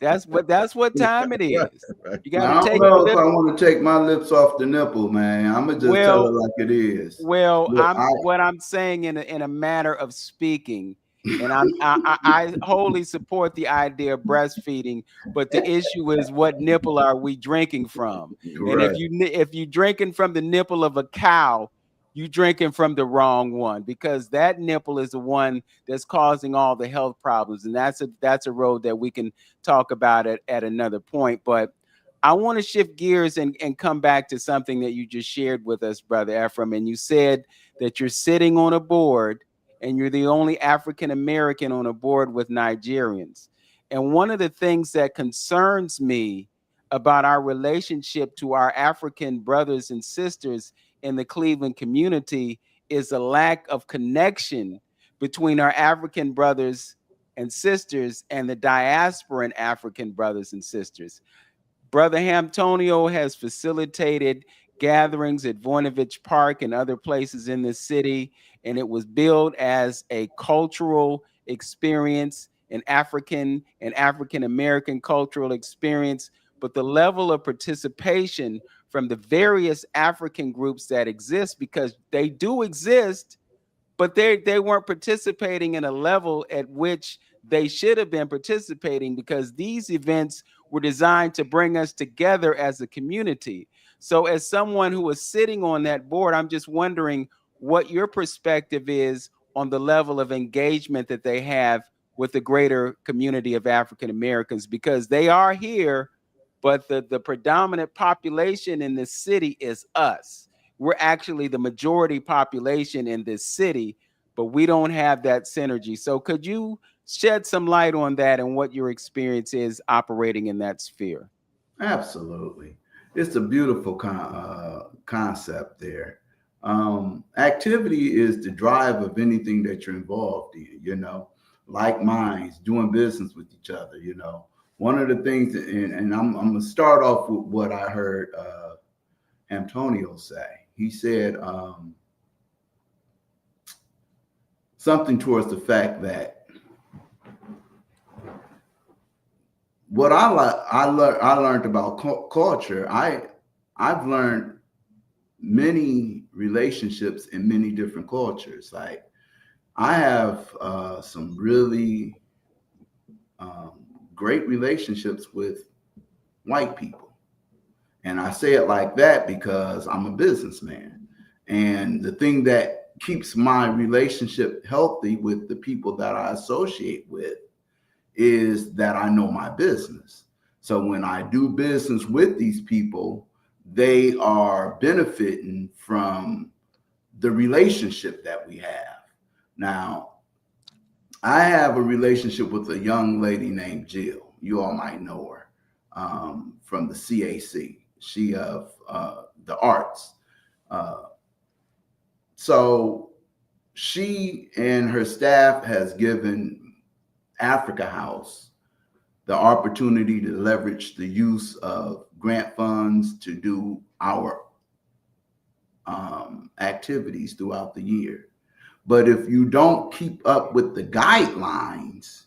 That's what time it is. You got
I
to
don't
take the
know if
lips.
I want to take my lips off the nipple, man. I'm gonna just tell it
Well,
like it is.
Well,
But
what I'm saying in a matter of speaking, and I wholly support the idea of breastfeeding, but the issue is what nipple are we drinking from? And
right.
if you drinking from the nipple of a cow, you drinking from the wrong one, because that nipple is the one that's causing all the health problems, and that's a road that we can talk about it at another point. But I want to shift gears and come back to something that you just shared with us, Brother Ephraim. And you said that you're sitting on a board and you're the only African American on a board with Nigerians. And one of the things that concerns me about our relationship to our African brothers and sisters in the Cleveland community is a lack of connection between our African brothers and sisters and the diasporan African brothers and sisters. Brother Hamtonio has facilitated gatherings at Voinovich Park and other places in the city, and it was billed as a cultural experience, an African and African American cultural experience. But the level of participation from the various African groups that exist, because they do exist, but they weren't participating in a level at which they should have been participating, because these events were designed to bring us together as a community. So as someone who is sitting on that board, I'm just wondering what your perspective is on the level of engagement that they have with the greater community of African Americans, because they are here, but the predominant population in this city is us. We're actually the majority population in this city, but we don't have that synergy. So could you shed some light on that and what your experience is operating in that sphere?
Absolutely. It's a beautiful concept there. Activity is the drive of anything that you're involved in, like minds, doing business with each other, One of the things, and I'm going to start off with what I heard Antonio say. He said something towards the fact that what I learned about culture. I've learned many relationships in many different cultures. Like I have some really great relationships with white people, and I say it like that because I'm a businessman, And the thing that keeps my relationship healthy with the people that I associate with is that I know my business. So when I do business with these people, they are benefiting from the relationship that we have. Now, I have a relationship with a young lady named Jill. You all might know her from the CAC. She of the arts. So she and her staff has given Africa House the opportunity to leverage the use of grant funds to do our activities throughout the year. But if you don't keep up with the guidelines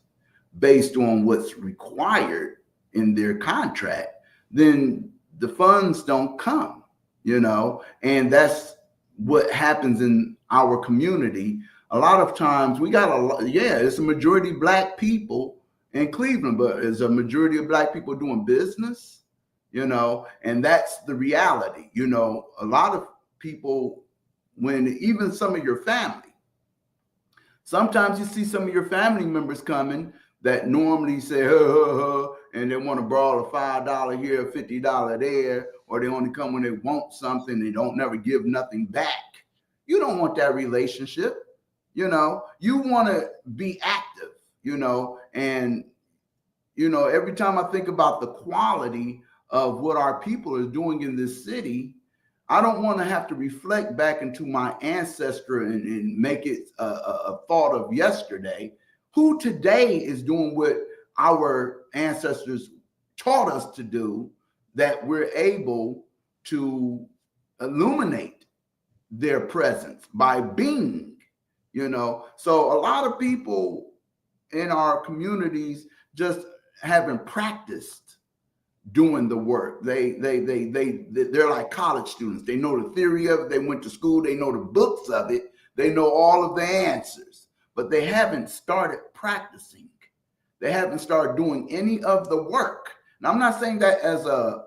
based on what's required in their contract, then the funds don't come, you know, and that's what happens in our community. A lot of times we got it's a majority Black people in Cleveland, but is a majority of Black people doing business, you know, and that's the reality. You know, a lot of people, when even some of your family, sometimes you see some of your family members coming that normally say, and they want to borrow a $5 here, a $50 there, or they only come when they want something. They don't never give nothing back. You don't want that relationship. You know, you want to be active, you know, and, you know, every time I think about the quality of what our people are doing in this city, I don't want to have to reflect back into my ancestor and make it a thought of yesterday. Who today is doing what our ancestors taught us to do, that we're able to illuminate their presence by being, you know? So a lot of people in our communities just haven't practiced doing the work. They're like college students. They know the theory of it. They went to school. They know the books of it. They know all of the answers, but they haven't started practicing. They haven't started doing any of the work. Now, I'm not saying that as a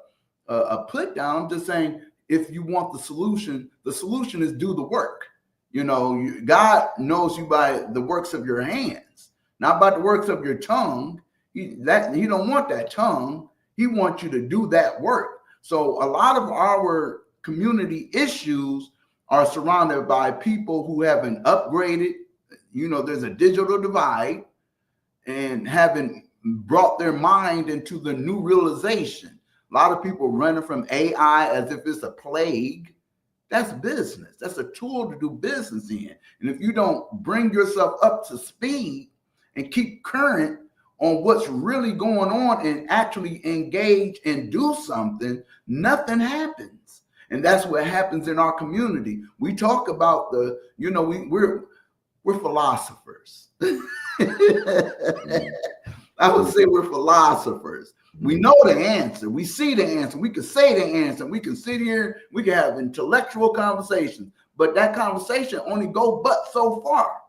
put down. I'm just saying, if you want the solution is do the work. You know, God knows you by the works of your hands, not by the works of your tongue. He don't want that tongue. He wants you to do that work. So a lot of our community issues are surrounded by people who haven't upgraded. You know, there's a digital divide, and haven't brought their mind into the new realization. A lot of people running from AI as if it's a plague. That's business. That's a tool to do business in. And if you don't bring yourself up to speed and keep current on what's really going on and actually engage and do something, nothing happens. And that's what happens in our community. We talk about we're philosophers. I would say we're philosophers. We know the answer. We see the answer. We can say the answer. We can sit here. We can have intellectual conversations. But that conversation only go but so far.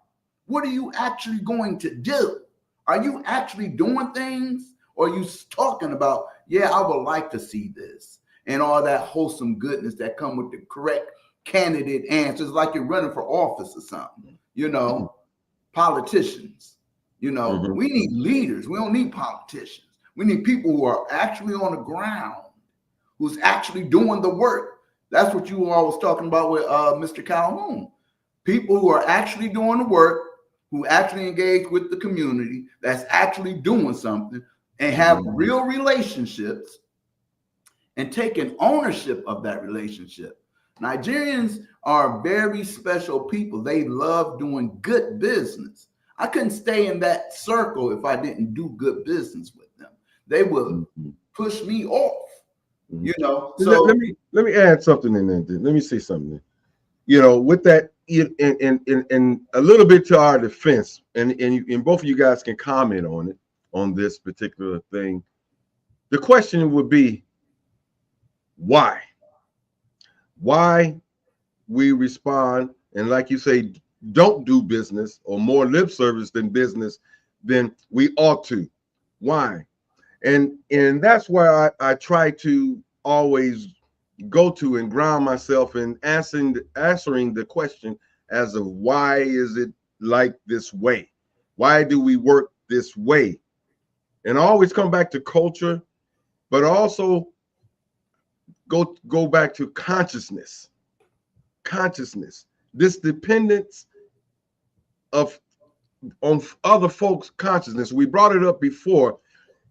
What are you actually going to do? Are you actually doing things? Or are you talking about, yeah, I would like to see this, and all that wholesome goodness that come with the correct candidate answers, like you're running for office or something, you know, politicians, you know, we need leaders. We don't need politicians. We need people who are actually on the ground, who's actually doing the work. That's what you all was talking about with Mr. Calhoun. People who are actually doing the work, who actually engage with the community, that's actually doing something, and have real relationships and taking ownership of that relationship. Nigerians are very special people. They love doing good business. I couldn't stay in that circle if I didn't do good business with them. They would push me off, you know. So
let me add something in there. Let me say something. You know, with that, in a little bit to our defense, and both of you guys can comment on it, on this particular thing. The question would be, why? Why we respond, and like you say, don't do business, or more lip service than business than we ought to. Why? And that's where I try to always go to and ground myself in answering the question as of why is it like this way? Why do we work this way? And I always come back to culture, but also go back to consciousness. Consciousness. This dependence of on other folks' consciousness. We brought it up before.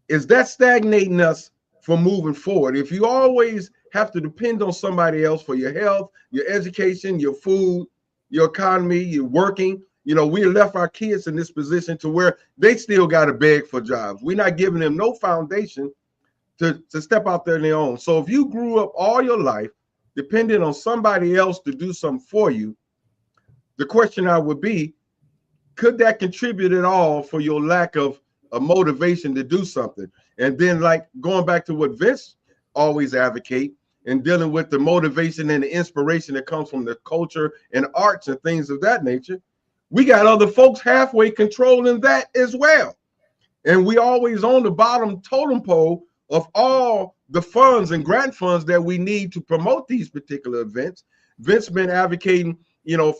Is that stagnating us from moving forward? If you always have to depend on somebody else for your health, your education, your food, your economy, you're working, we left our kids in this position to where they still got to beg for jobs. We're not giving them no foundation to step out there on their own. So if you grew up all your life depending on somebody else to do something for you, the question I would be, could that contribute at all for your lack of a motivation to do something? And then, like, going back to what Vince always advocate and dealing with the motivation and the inspiration that comes from the culture and arts and things of that nature, we got other folks halfway controlling that as well. And we always on the bottom totem pole of all the funds and grant funds that we need to promote these particular events. Vince been advocating,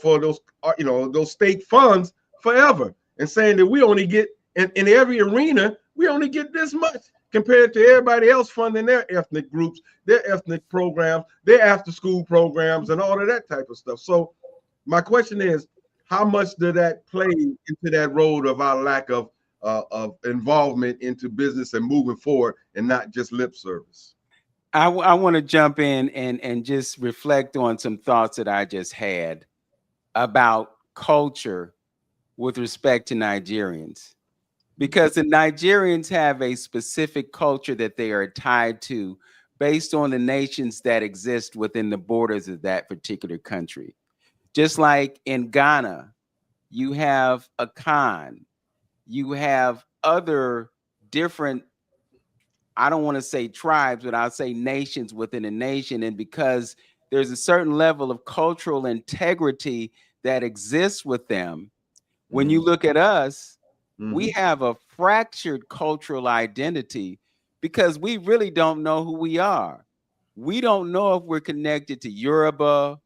for those state funds forever, and saying that we only get in every arena, we only get this much compared to everybody else funding their ethnic groups, their ethnic programs, their after school programs, and all of that type of stuff. So my question is, how much did that play into that road of our lack of involvement into business and moving forward and not just lip service?
I want to jump in and just reflect on some thoughts that I just had about culture with respect to Nigerians, because the Nigerians have a specific culture that they are tied to based on the nations that exist within the borders of that particular country. Just like in Ghana, you have a Khan, you have other different, I don't want to say tribes, but I'll say nations within a nation. And because there's a certain level of cultural integrity that exists with them, when you look at us, we have a fractured cultural identity because we really don't know who we are. We don't know if we're connected to Yoruba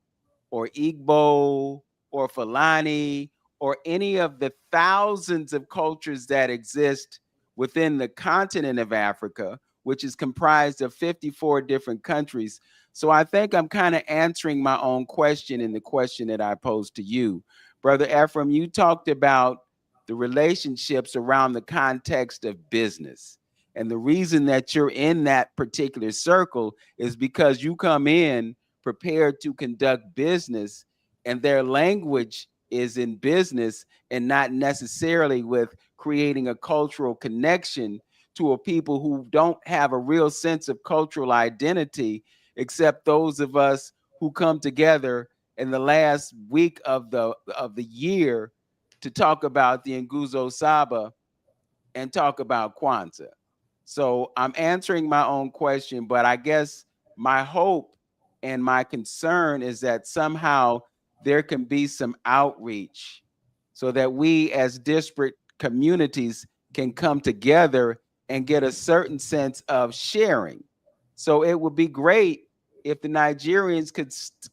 or Igbo or Fulani or any of the thousands of cultures that exist within the continent of Africa, which is comprised of 54 different countries. So I think I'm kind of answering my own question in the question that I posed to you. Brother Ephraim, you talked about the relationships around the context of business. And the reason that you're in that particular circle is because you come in prepared to conduct business, and their language is in business and not necessarily with creating a cultural connection to a people who don't have a real sense of cultural identity, except those of us who come together in the last week of the year to talk about the Nguzo Saba and talk about Kwanzaa. So I'm answering my own question, but I guess my hope and my concern is that somehow there can be some outreach so that we as disparate communities can come together and get a certain sense of sharing. So it would be great if the Nigerians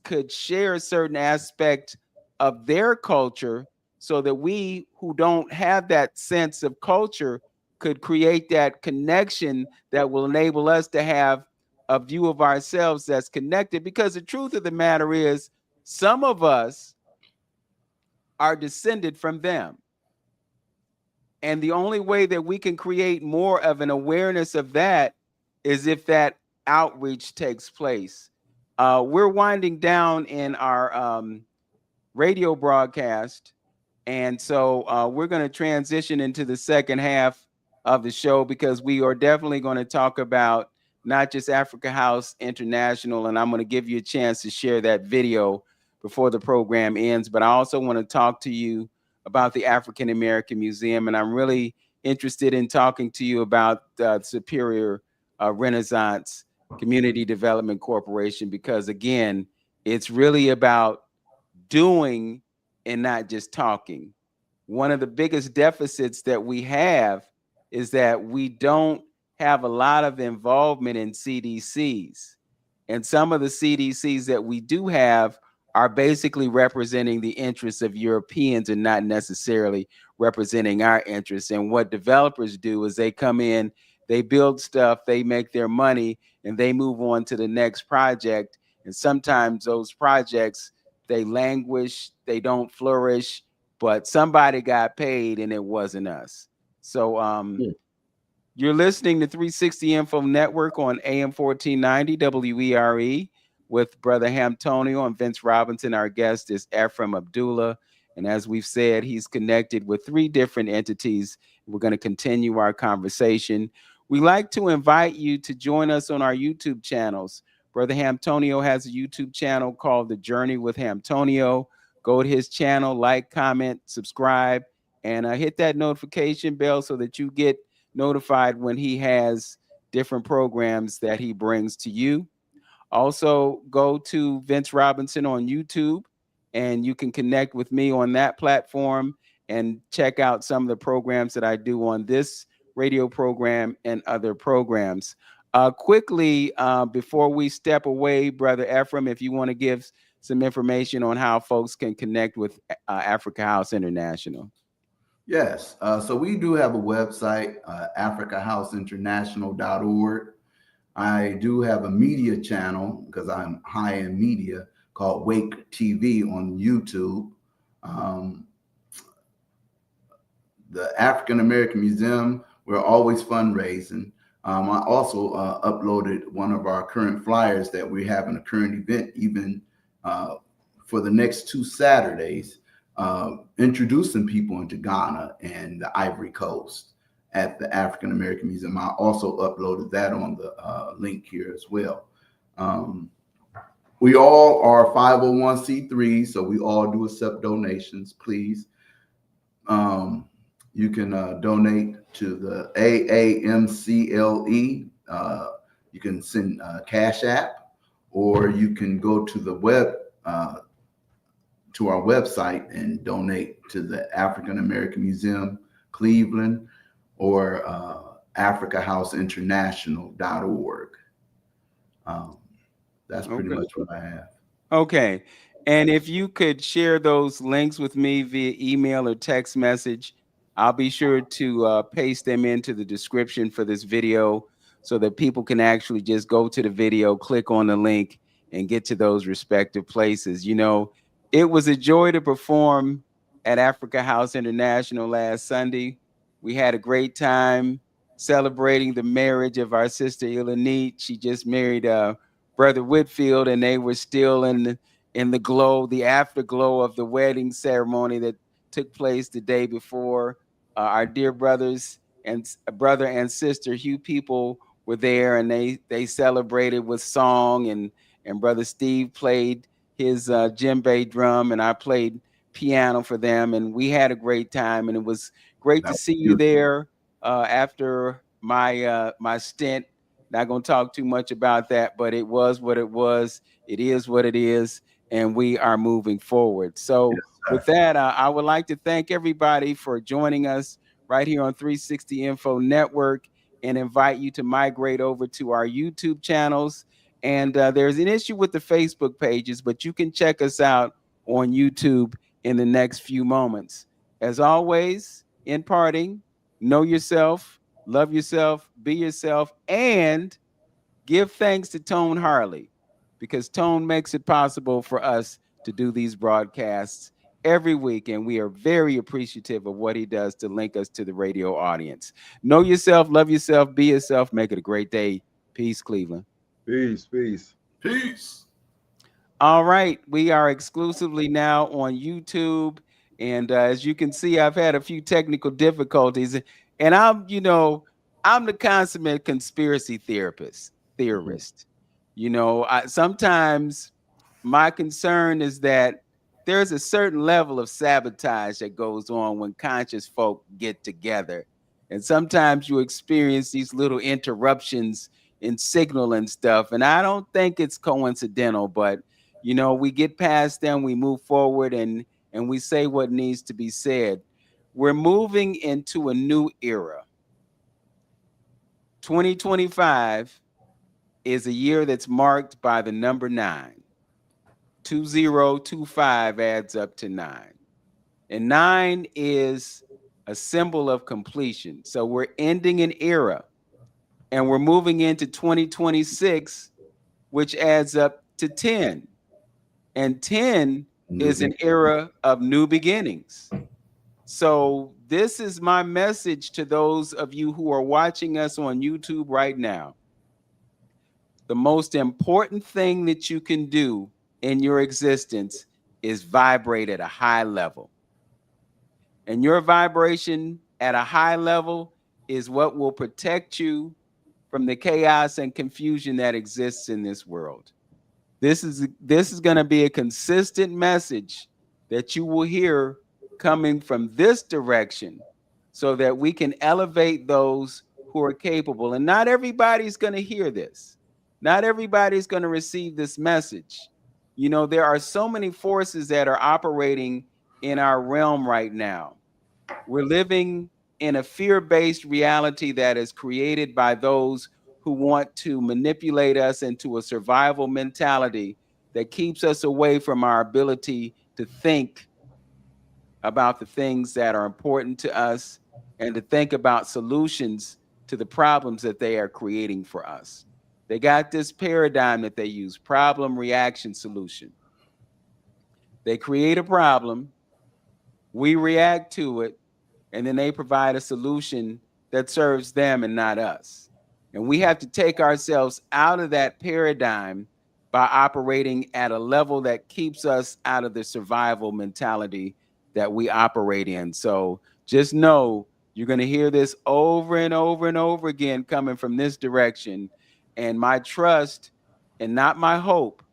could share a certain aspect of their culture so that we who don't have that sense of culture could create that connection that will enable us to have a view of ourselves that's connected. Because the truth of the matter is, some of us are descended from them. And the only way that we can create more of an awareness of that is if that outreach takes place. We're winding down in our radio broadcast. And so we're going to transition into the second half of the show because we are definitely going to talk about not just Africa House International. And I'm going to give you a chance to share that video before the program ends. But I also want to talk to you about the African American Museum. And I'm really interested in talking to you about Superior Renaissance Community Development Corporation, because, again, it's really about doing and not just talking. One of the biggest deficits that we have is that we don't have a lot of involvement in CDCs. And some of the CDCs that we do have are basically representing the interests of Europeans and not necessarily representing our interests. And what developers do is they come in, they build stuff, they make their money, and they move on to the next project. And sometimes those projects, they languish, they don't flourish, but somebody got paid and it wasn't us. So you're listening to 360 Info Network on AM 1490 WERE with Brother Hamtonio and Vince Robinson. Our guest is Ephraim Abdullah. And as we've said, he's connected with 3 different entities. We're going to continue our conversation. We like to invite you to join us on our YouTube channels. Brother Hamtonio has a YouTube channel called The Journey with Hamtonio. Go to his channel, like, comment, subscribe, and hit that notification bell so that you get notified when he has different programs that he brings to you. Also, go to Vince Robinson on YouTube, and you can connect with me on that platform and check out some of the programs that I do on this radio program and other programs. Quickly, before we step away, Brother Ephraim, if you want to give some information on how folks can connect with Africa House International.
Yes. So we do have a website, africahouseinternational.org. I do have a media channel because I'm high in media called Wake TV on YouTube. The African American Museum, we're always fundraising. I also uploaded one of our current flyers that we're having a current event even for the next 2 Saturdays, introducing people into Ghana and the Ivory Coast at the African American Museum. I also uploaded that on the link here as well. We all are 501c3, so we all do accept donations, please. You can donate to the AAMCLE. You can send Cash App, or you can go to the web, to our website and donate to the African American Museum, Cleveland, or africahouseinternational.org. That's pretty much what I have.
Okay. And if you could share those links with me via email or text message, I'll be sure to paste them into the description for this video so that people can actually just go to the video, click on the link, and get to those respective places. You know, it was a joy to perform at Africa House International last Sunday. We had a great time celebrating the marriage of our sister Ilanit. She just married Brother Whitfield, and they were still in the glow, the afterglow of the wedding ceremony that took place the day before. Our dear brothers and brother and sister Hugh people were there, and they celebrated with song, and Brother Steve played his djembe drum, and I played piano for them, and we had a great time, and it was great to see you there after my stint. Not going to talk too much about that, but it was what it was. It is what it is, and we are moving forward. So with that, I would like to thank everybody for joining us right here on 360 Info Network, and invite you to migrate over to our YouTube channels. And there's an issue with the Facebook pages, but you can check us out on YouTube in the next few moments. As always, in parting, know yourself, love yourself, be yourself, and give thanks to Tone Harley, because Tone makes it possible for us to do these broadcasts every week, and we are very appreciative of what he does to link us to the radio audience. Know yourself, love yourself, be yourself, make it a great day. Peace, Cleveland.
Peace, peace.
Peace.
All right, we are exclusively now on YouTube, and as you can see, I've had a few technical difficulties, and I'm the consummate conspiracy theorist. You know, sometimes my concern is that there's a certain level of sabotage that goes on when conscious folk get together. And sometimes you experience these little interruptions in signal and stuff. And I don't think it's coincidental, but we get past them, we move forward, and we say what needs to be said. We're moving into a new era. 2025 is a year that's marked by the number 9. 2025 adds up to 9. And 9 is a symbol of completion. So we're ending an era and we're moving into 2026, which adds up to 10. And 10 is an era of new beginnings. So this is my message to those of you who are watching us on YouTube right now. The most important thing that you can do in your existence is vibrate at a high level. And your vibration at a high level is what will protect you from the chaos and confusion that exists in this world. This is going to be a consistent message that you will hear coming from this direction so that we can elevate those who are capable. And not everybody's going to hear this. Not everybody's going to receive this message. You know, there are so many forces that are operating in our realm right now. We're living in a fear-based reality that is created by those who want to manipulate us into a survival mentality that keeps us away from our ability to think about the things that are important to us and to think about solutions to the problems that they are creating for us. They got this paradigm that they use, problem, reaction, solution. They create a problem, we react to it, and then they provide a solution that serves them and not us. And we have to take ourselves out of that paradigm by operating at a level that keeps us out of the survival mentality that we operate in. So just know you're going to hear this over and over and over again coming from this direction. And my trust, and not my hope,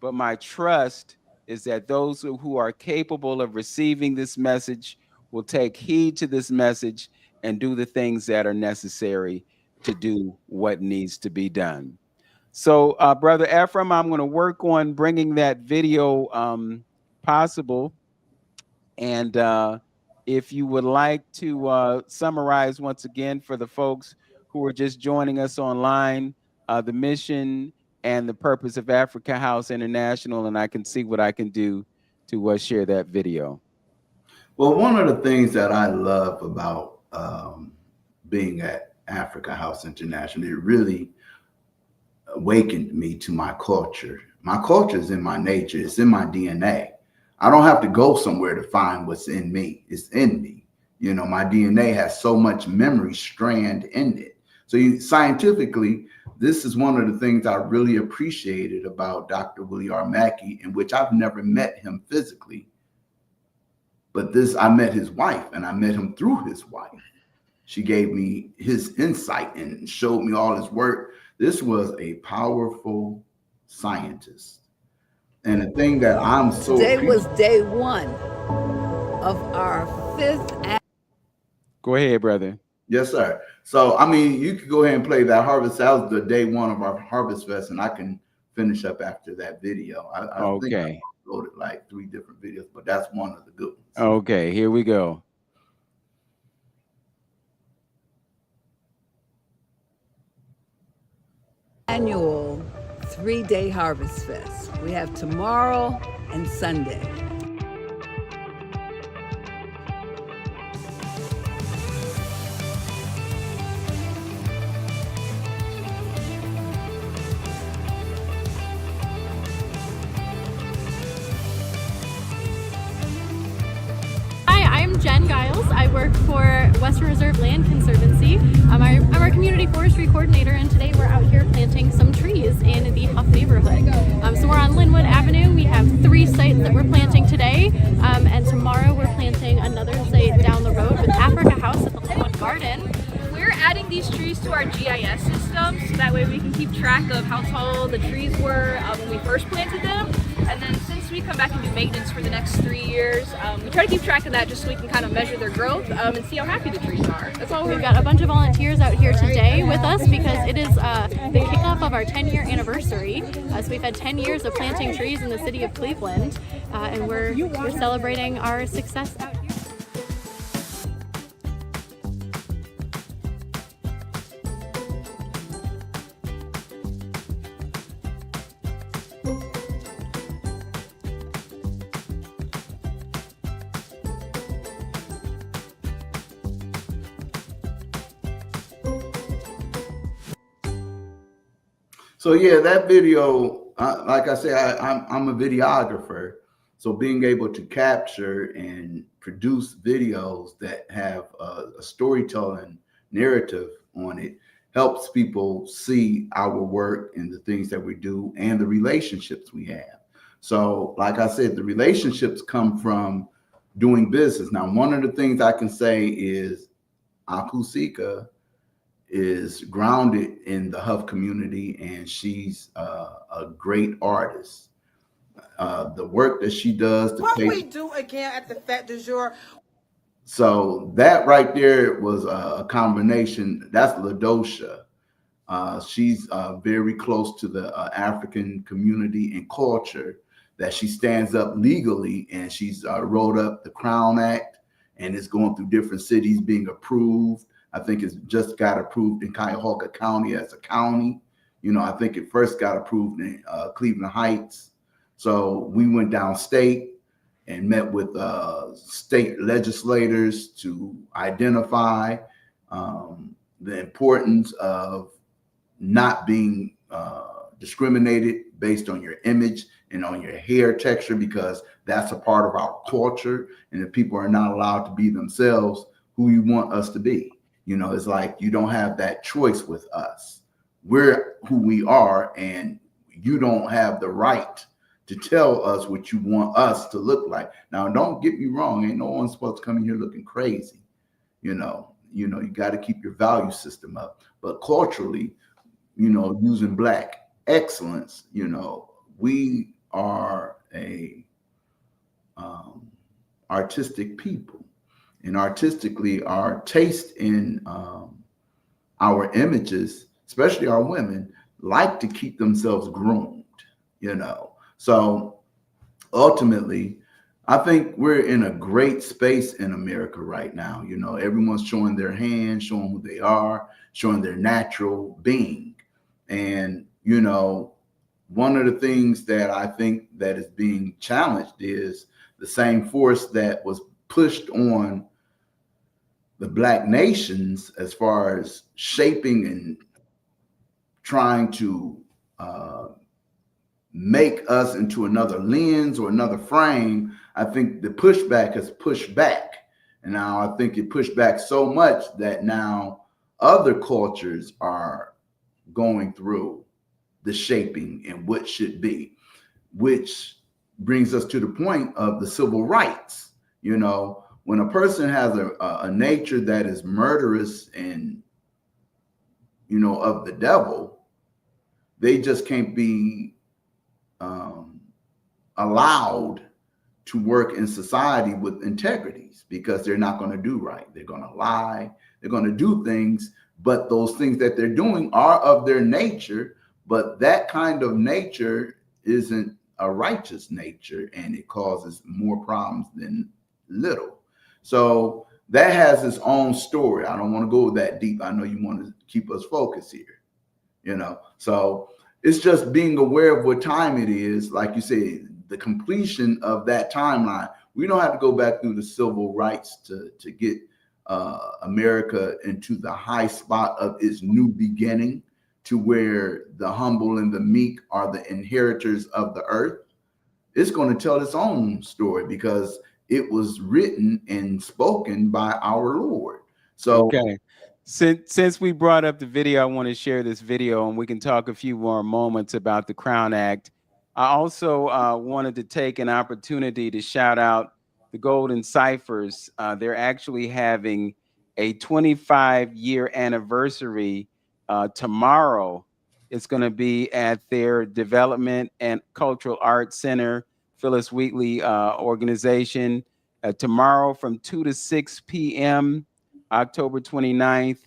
but my trust is that those who are capable of receiving this message will take heed to this message and do the things that are necessary to do what needs to be done. So, Brother Ephraim, I'm going to work on bringing that video possible. And if you would like to summarize once again for the folks who are just joining us online, the mission and the purpose of Africa House International, and I can see what I can do to share that video.
Well, one of the things that I love about being at Africa House International, it really awakened me to my culture. My culture is in my nature. It's in my DNA. I don't have to go somewhere to find what's in me. It's in me. You know, my DNA has so much memory strand in it. So scientifically, this is one of the things I really appreciated about Dr. Willie R. Mackey, in which I've never met him physically. But I met his wife, and I met him through his wife. She gave me his insight and showed me all his work. This was a powerful scientist. And the thing that I'm so
Today was day 1 of our 5th.
Go ahead, brother.
Yes, sir. So, I mean, you could go ahead and play that Harvest. That was the day 1 of our Harvest Fest, and I can finish up after that video. I
okay.
think I uploaded like 3 different videos, but that's one of the good ones.
Okay, here we go.
Annual 3-day Harvest Fest. We have tomorrow and Sunday.
Jen Giles. I work for Western Reserve Land Conservancy. I'm our community forestry coordinator, and today we're out here planting some trees in the Huff neighborhood. So we're on Linwood Avenue. We have 3 sites that we're planting today, and tomorrow we're planting another site down the road with Africa House at the Linwood Garden. We're adding these trees to our GIS system, so that way we can keep track of how tall the trees were when we first planted them. And then since we come back and do maintenance for the next 3 years, we try to keep track of that just so we can kind of measure their growth and see how happy the trees are. That's all. We've got a bunch of volunteers out here today with us because it is the kickoff of our 10-year anniversary. So we've had 10 years of planting trees in the city of Cleveland, and we're celebrating our success out here.
So yeah, that video, like I said, I'm a videographer. So being able to capture and produce videos that have a storytelling narrative on it helps people see our work and the things that we do and the relationships we have. So like I said, the relationships come from doing business. Now, one of the things I can say is Akusika is grounded in the Huff community, and she's a great artist. The work that she does,
what we do again at the Fête du Jour.
So that right there was a combination. That's Ladosha. She's very close to the African community and culture. That she stands up legally, and she's wrote up the Crown Act, and it's going through different cities being approved. I think it's just got approved in Cuyahoga County as a county. You know, I think it first got approved in Cleveland Heights. So we went downstate and met with state legislators to identify the importance of not being discriminated based on your image and on your hair texture, because that's a part of our culture. And if people are not allowed to be themselves, who you want us to be? You know, it's like you don't have that choice with us. We're who we are, and you don't have the right to tell us what you want us to look like. Now, don't get me wrong, ain't no one supposed to come in here looking crazy. You got to keep your value system up. But culturally, using Black excellence, we are a artistic people, and artistically, our taste in our images, especially our women, like to keep themselves groomed, So ultimately, I think we're in a great space in America right now. Everyone's showing their hand, showing who they are, showing their natural being. And, one of the things that I think that is being challenged is the same force that was pushed on the Black nations as far as shaping and trying to make us into another lens or another frame. I think the pushback has pushed back. And now I think it pushed back so much that now other cultures are going through the shaping and what should be, which brings us to the point of the civil rights. When a person has a nature that is murderous and, of the devil, they just can't be allowed to work in society with integrities, because they're not going to do right. They're going to lie. They're going to do things, but those things that they're doing are of their nature, but that kind of nature isn't a righteous nature, and it causes more problems than little. So that has its own story. I don't want to go that deep. I know you want to keep us focused here, So it's just being aware of what time it is. Like you said, the completion of that timeline. We don't have to go back through the civil rights to get America into the high spot of its new beginning, to where the humble and the meek are the inheritors of the earth. It's going to tell its own story, because it was written and spoken by our Lord. So,
okay. Since we brought up the video, I want to share this video, and we can talk a few more moments about the Crown Act. I also wanted to take an opportunity to shout out the Golden Ciphers. They're actually having a 25-year anniversary tomorrow. It's going to be at their Development and Cultural Arts Center, Phyllis Wheatley organization, tomorrow from 2 to 6 p.m., October 29th.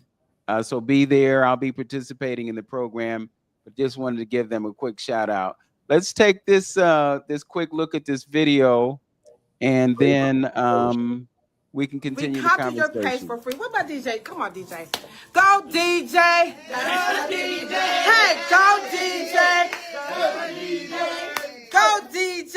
So be there. I'll be participating in the program, but just wanted to give them a quick shout out. Let's take this quick look at this video, and then we can continue the conversation.
We come to your page for free. What about DJ? Come on, DJ. Go, DJ. Go, DJ. Hey, go, DJ. Go, DJ. Go, DJ.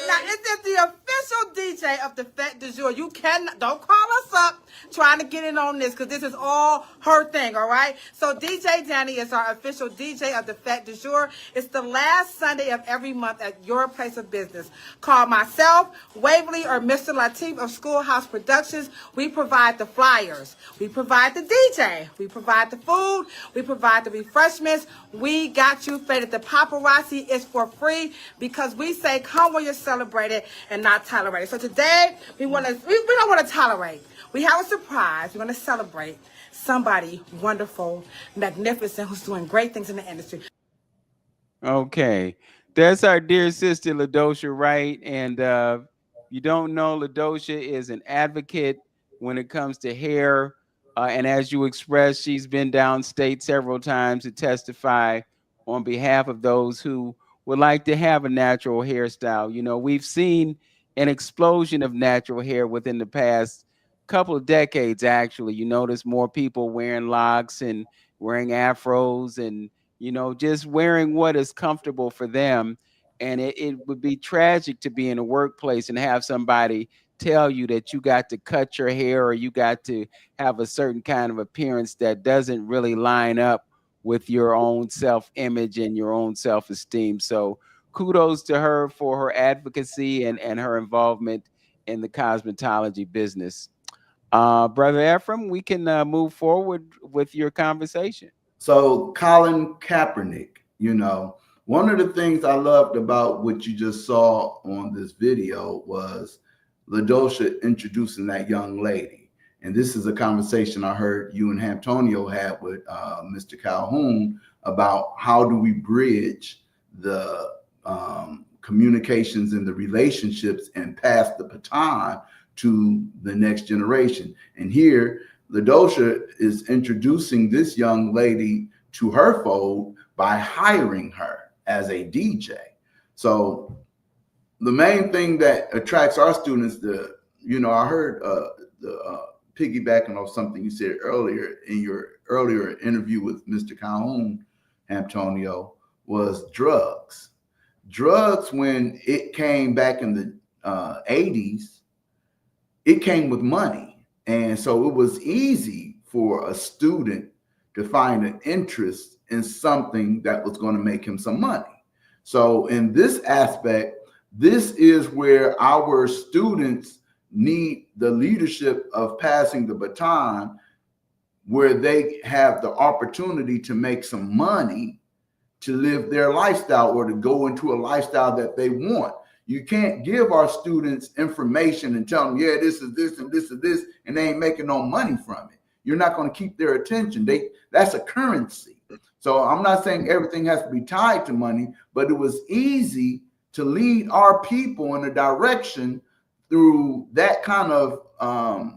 Now, this is the official DJ of the Fête du Jour. You don't call us up. trying to get in on this because this is all her thing, all right? So DJ Danny is our official DJ of the Fête du Jour. It's the last Sunday of every month at your place of business. Call myself, Waverly, or Mr. Latif of Schoolhouse Productions. We provide the flyers. We provide the DJ. We provide the food. We provide the refreshments. We got you faded. The paparazzi is for free because we say come when you're celebrated and not tolerated. So today we don't want to tolerate. We have a surprise. We're going to celebrate somebody wonderful, magnificent, who's doing great things in the industry.
Okay, that's our dear sister LaDosha Wright, and you don't know, LaDosha is an advocate when it comes to hair, and as you expressed, she's been downstate several times to testify on behalf of those who would like to have a natural hairstyle. You know, we've seen an explosion of natural hair within the past couple of decades. Actually, you notice more people wearing locks and wearing afros and just wearing what is comfortable for them. And it would be tragic to be in a workplace and have somebody tell you that you got to cut your hair or you got to have a certain kind of appearance that doesn't really line up with your own self-image and your own self-esteem. So kudos to her for her advocacy and her involvement in the cosmetology business. Brother Ephraim, we can move forward with your conversation.
So Colin Kaepernick, one of the things I loved about what you just saw on this video was LaDosha introducing that young lady. And this is a conversation I heard you and Antonio had with Mr. Calhoun about how do we bridge the communications and the relationships and pass the baton to the next generation. And here, LaDosha is introducing this young lady to her fold by hiring her as a DJ. So the main thing that attracts our students I heard the piggybacking off something you said earlier in your earlier interview with Mr. Calhoun, Antonio, was drugs. Drugs, when it came back in the 80s, it came with money. And so it was easy for a student to find an interest in something that was going to make him some money. So in this aspect, this is where our students need the leadership of passing the baton, where they have the opportunity to make some money to live their lifestyle or to go into a lifestyle that they want. You can't give our students information and tell them, yeah, this is this and this is this, and they ain't making no money from it. You're not going to keep their attention. That's a currency. So I'm not saying everything has to be tied to money, but it was easy to lead our people in a direction through that kind of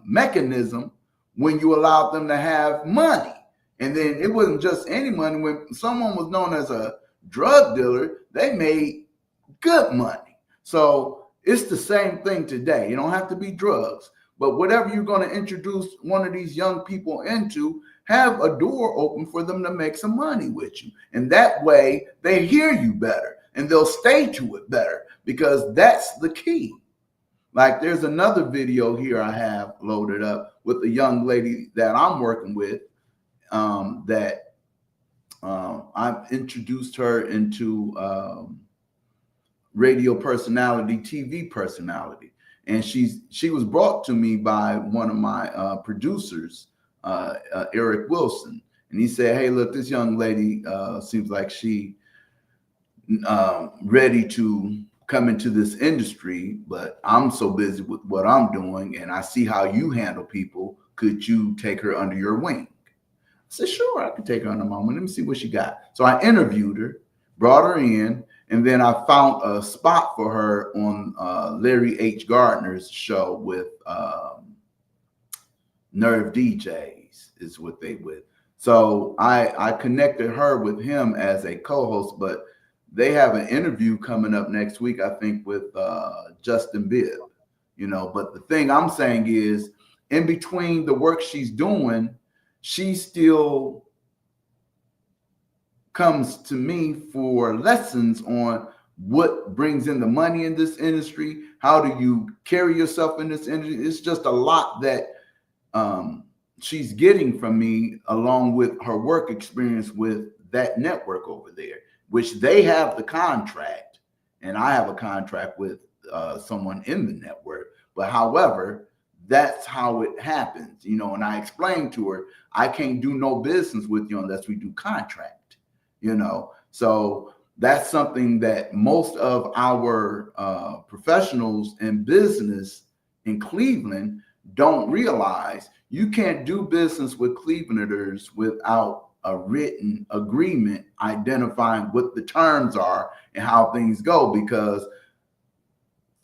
mechanism when you allowed them to have money. And then it wasn't just any money. When someone was known as a drug dealer, they made good money. So it's the same thing today. You don't have to be drugs, but whatever you're going to introduce one of these young people into, have a door open for them to make some money with you. And that way they hear you better and they'll stay to it better, because that's the key. Like there's another video here I have loaded up with a young lady that I'm working with I've introduced her into radio personality, TV personality. And she was brought to me by one of my producers, Eric Wilson. And he said, hey, look, this young lady seems like she ready to come into this industry, but I'm so busy with what I'm doing and I see how you handle people. Could you take her under your wing? I said, sure, I could take her under my wing. Let me see what she got. So I interviewed her, brought her in, and then I found a spot for her on Larry H. Gardner's show with Nerve DJs is what they with. So I connected her with him as a co-host, but they have an interview coming up next week, I think, with Justin Bibb, But the thing I'm saying is, in between the work she's doing, she still comes to me for lessons on what brings in the money in this industry. How do you carry yourself in this industry? It's just a lot that she's getting from me, along with her work experience with that network over there, which they have the contract, and I have a contract with someone in the network. But however, that's how it happens, you know. And I explained to her, I can't do no business with you unless we do contract, you know. So that's something that most of our professionals in business in Cleveland don't realize. You can't do business with Clevelanders without a written agreement identifying what the terms are and how things go, because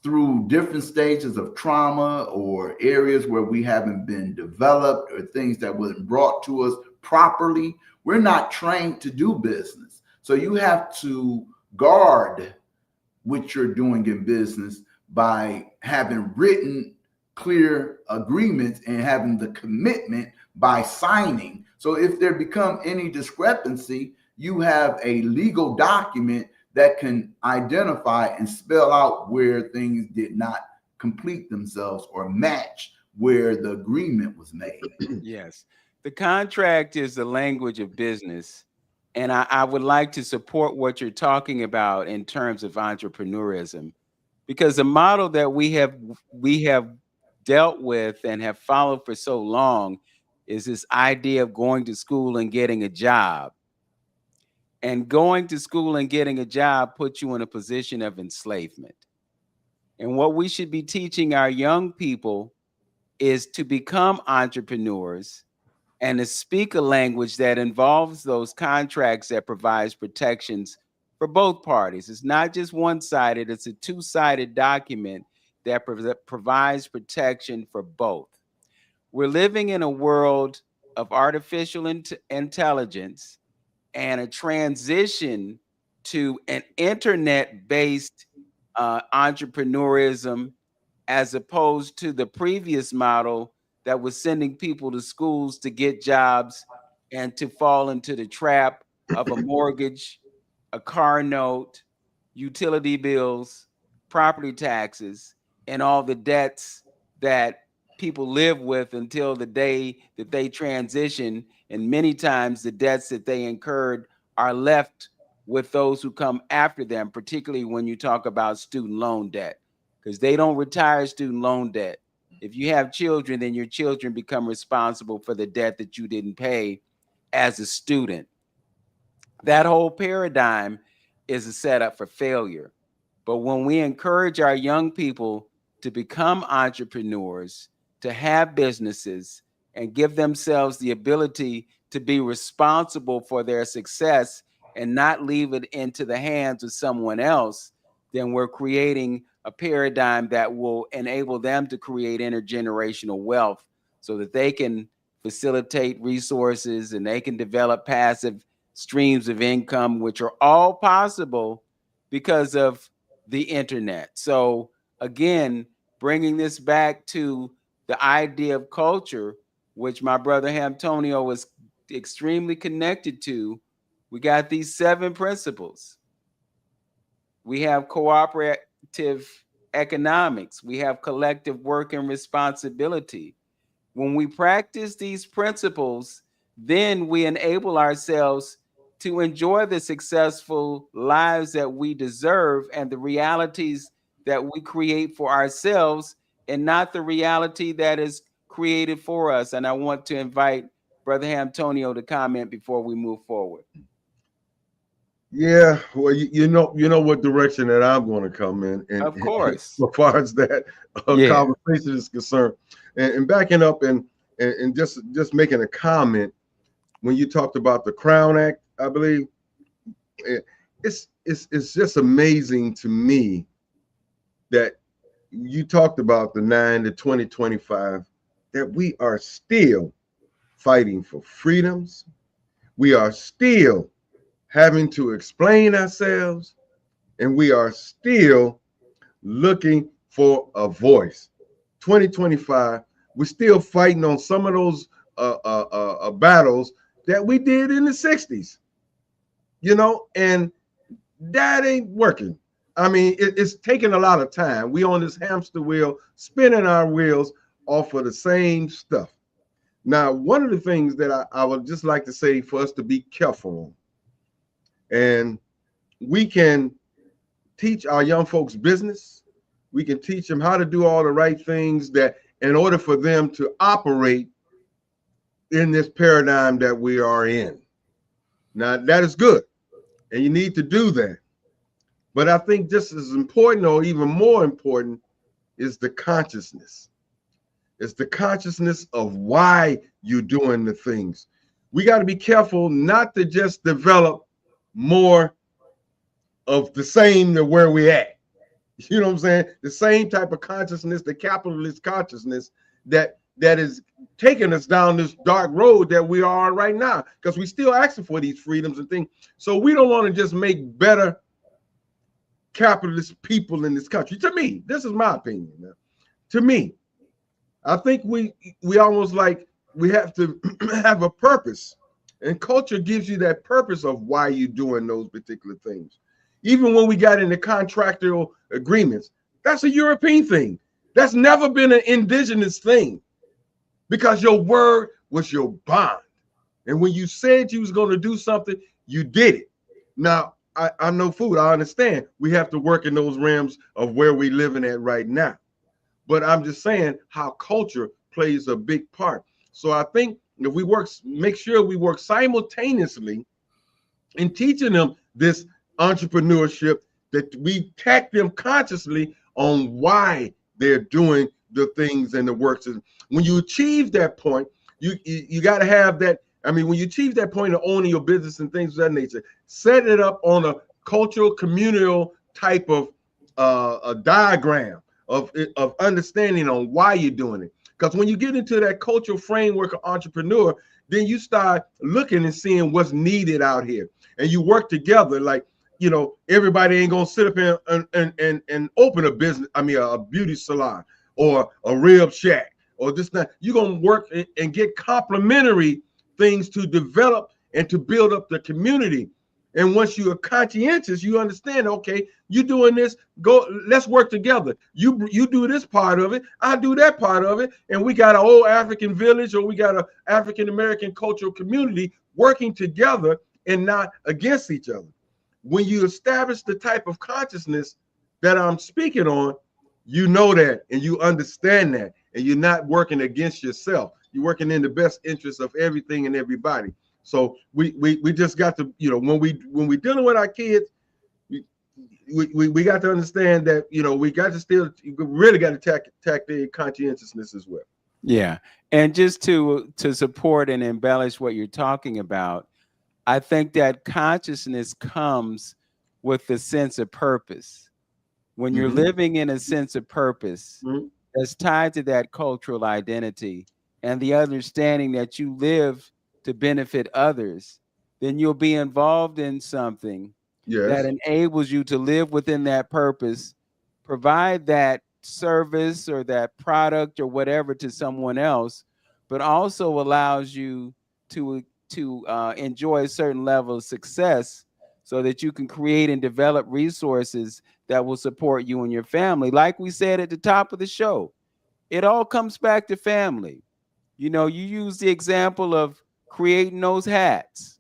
through different stages of trauma or areas where we haven't been developed or things that wasn't brought to us properly, we're not trained to do business. So you have to guard what you're doing in business by having written clear agreements and having the commitment by signing. So if there become any discrepancy, you have a legal document that can identify and spell out where things did not complete themselves or match where the agreement was made.
Yes. The contract is the language of business. And I would like to support what you're talking about in terms of entrepreneurism, because the model that we have dealt with and have followed for so long is this idea of going to school and getting a job. And going to school and getting a job puts you in a position of enslavement. And what we should be teaching our young people is to become entrepreneurs and to speak a language that involves those contracts that provides protections for both parties. It's not just one-sided, it's a two-sided document that provides protection for both. We're living in a world of artificial intelligence and a transition to an internet-based entrepreneurism, as opposed to the previous model that was sending people to schools to get jobs and to fall into the trap of a mortgage, a car note, utility bills, property taxes, and all the debts that people live with until the day that they transition. And many times the debts that they incurred are left with those who come after them, particularly when you talk about student loan debt, because they don't retire student loan debt. If you have children, then your children become responsible for the debt that you didn't pay as a student. That whole paradigm is a setup for failure. But when we encourage our young people to become entrepreneurs, to have businesses, and give themselves the ability to be responsible for their success and not leave it into the hands of someone else, then we're creating a paradigm that will enable them to create intergenerational wealth so that they can facilitate resources and they can develop passive streams of income, which are all possible because of the internet. So again, bringing this back to the idea of culture, which my brother Antonio was extremely connected to, we got these 7 principles. We have cooperative economics. We have collective work and responsibility. When we practice these principles, then we enable ourselves to enjoy the successful lives that we deserve and the realities that we create for ourselves, and not the reality that is created for us. And I want to invite Brother Antonio to comment before we move forward.
Yeah, well, you know what direction that I'm going to come in, and
Of course,
as far as that conversation is concerned, and backing up and just making a comment when you talked about the Crown Act, I believe it's just amazing to me that you talked about the 9 to 2025, that we are still fighting for freedoms. We are still having to explain ourselves, and we are still looking for a voice. 2025, we're still fighting on some of those battles that we did in the 60s, you know, and that ain't working. I mean, it's taking a lot of time. We on this hamster wheel, spinning our wheels off of the same stuff. Now, one of the things that I would just like to say for us to be careful on, and we can teach our young folks business. We can teach them how to do all the right things that in order for them to operate in this paradigm that we are in. Now, that is good, and you need to do that. But I think just as important, or even more important, is the consciousness. It's the consciousness of why you're doing the things. We got to be careful not to just develop more of the same to where we at. You know what I'm saying? The same type of consciousness, the capitalist consciousness that is taking us down this dark road that we are on right now, because we still asking for these freedoms and things. So we don't want to just make better capitalist people in this country. To me, this is my opinion. To me, I think we almost like we have to have a purpose, and culture gives you that purpose of why you're doing those particular things. Even when we got into contractual agreements, that's a European thing. That's never been an indigenous thing, because your word was your bond. And when you said you was going to do something, you did it. Now, I'm no fool. I understand we have to work in those realms of where we living at right now. But I'm just saying how culture plays a big part. So I think if we make sure we work simultaneously in teaching them this entrepreneurship, that we tack them consciously on why they're doing the things and the works. When you achieve that point, you got to have that. I mean, when you achieve that point of owning your business and things of that nature, set it up on a cultural, communal type of a diagram of understanding on why you're doing it. Because when you get into that cultural framework of entrepreneur, then you start looking and seeing what's needed out here, and you work together. Like, you know, everybody ain't gonna sit up here and open a business. I mean, a beauty salon or a rib shack or this. That you're gonna work and get complementary things to develop and to build up the community. And once you are conscientious, you understand, okay, you're doing this, go, let's work together. You do this part of it, I do that part of it, and we got an old African village, or we got an African-American cultural community working together and not against each other. When you establish the type of consciousness that I'm speaking on, you know that and you understand that, and you're not working against yourself. You're working in the best interest of everything and everybody. So we just got to, you know, when we dealing with our kids, we got to understand that, you know, we got to still really got to tack their conscientiousness as well.
Yeah. And just to support and embellish what you're talking about, I think that consciousness comes with the sense of purpose. When you're living in a sense of purpose that's tied to that cultural identity and the understanding that you live to benefit others, then you'll be involved in something that enables you to live within that purpose, provide that service or that product or whatever to someone else, but also allows you to enjoy a certain level of success so that you can create and develop resources that will support you and your family. Like we said at the top of the show, it all comes back to family. You know, you use the example of creating those hats.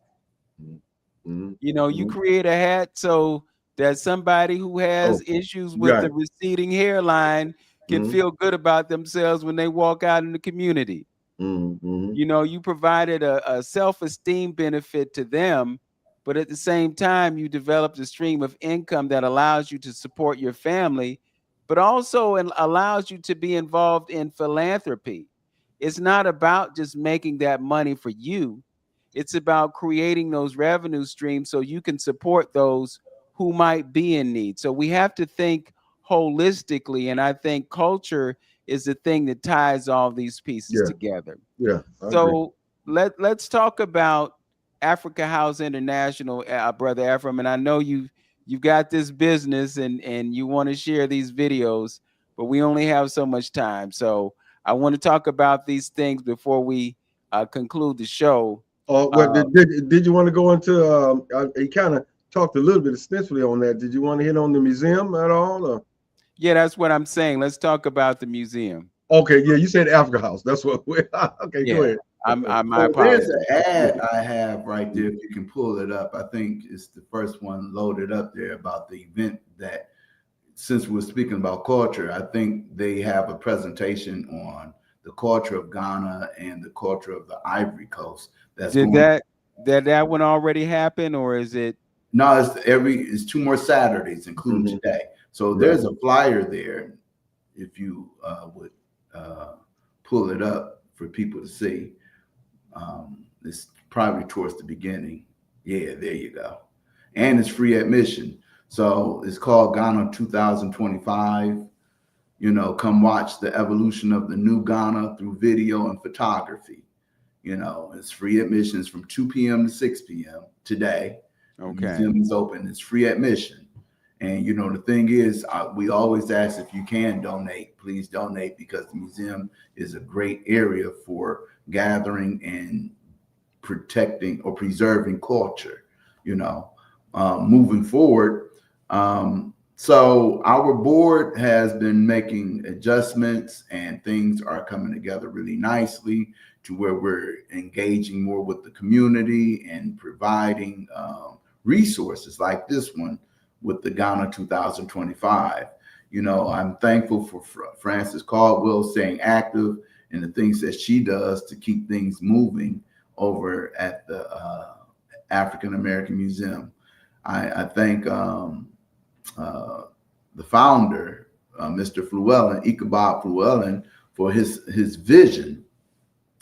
You know, you create a hat so that somebody who has issues with the receding hairline can feel good about themselves when they walk out in the community. You know, you provided a self-esteem benefit to them, but at the same time, you developed a stream of income that allows you to support your family, but also allows you to be involved in philanthropy. It's not about just making that money for you. It's about creating those revenue streams so you can support those who might be in need. So we have to think holistically, and I think culture is the thing that ties all these pieces together. So let's talk about Africa House International, Brother Ephraim. And I know you've got this business and you want to share these videos, but we only have so much time. So I want to talk about these things before we conclude the show.
Did you want to go into? You kind of talked a little bit extensively on that. Did you want to hit on the museum at all? Or?
Yeah, that's what I'm saying. Let's talk about the museum.
Okay, yeah, you said Africa House. That's what. Okay, go ahead.
My
So there's
apologies.
an ad I have right there. If you can pull it up, I think it's the first one loaded up there about the event that, since we're speaking about culture, I think they have a presentation on the culture of Ghana and the culture of the Ivory Coast. That's
Did
going.
that one already happen, or is it?
No, it's 2 more Saturdays, including today. So there's a flyer there. If you would pull it up for people to see. It's probably towards the beginning. Yeah, there you go. And it's free admission. So it's called Ghana 2025. You know, come watch the evolution of the new Ghana through video and photography. You know, it's free admissions from 2 p.m. to 6 p.m. today.
Okay.
The museum is open. It's free admission. And, you know, the thing is, we always ask if you can donate, please donate, because the museum is a great area for gathering and protecting or preserving culture, you know, moving forward. So our board has been making adjustments, and things are coming together really nicely to where we're engaging more with the community and providing resources like this one with the Ghana 2025. You know, I'm thankful for Frances Caldwell staying active and the things that she does to keep things moving over at the African American Museum. I thank the founder, Mr. Fluellen, Ichabod Fluellen, for his vision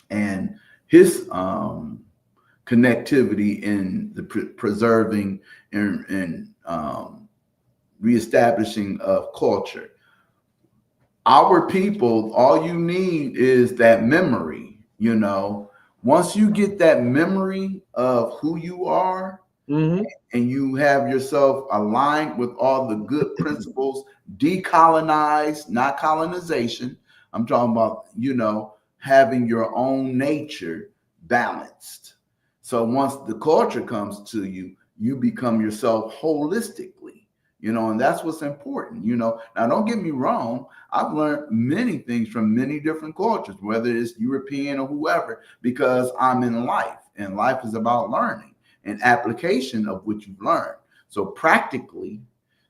and his connectivity in the preserving and reestablishing of culture. Our people, all you need is that memory, you know. Once you get that memory of who you are, and you have yourself aligned with all the good principles, decolonized, not colonization. I'm talking about, you know, having your own nature balanced. So once the culture comes to you, you become yourself holistically, you know, and that's what's important, you know. Now, don't get me wrong. I've learned many things from many different cultures, whether it's European or whoever, because I'm in life, and life is about learning and application of what you've learned. So practically,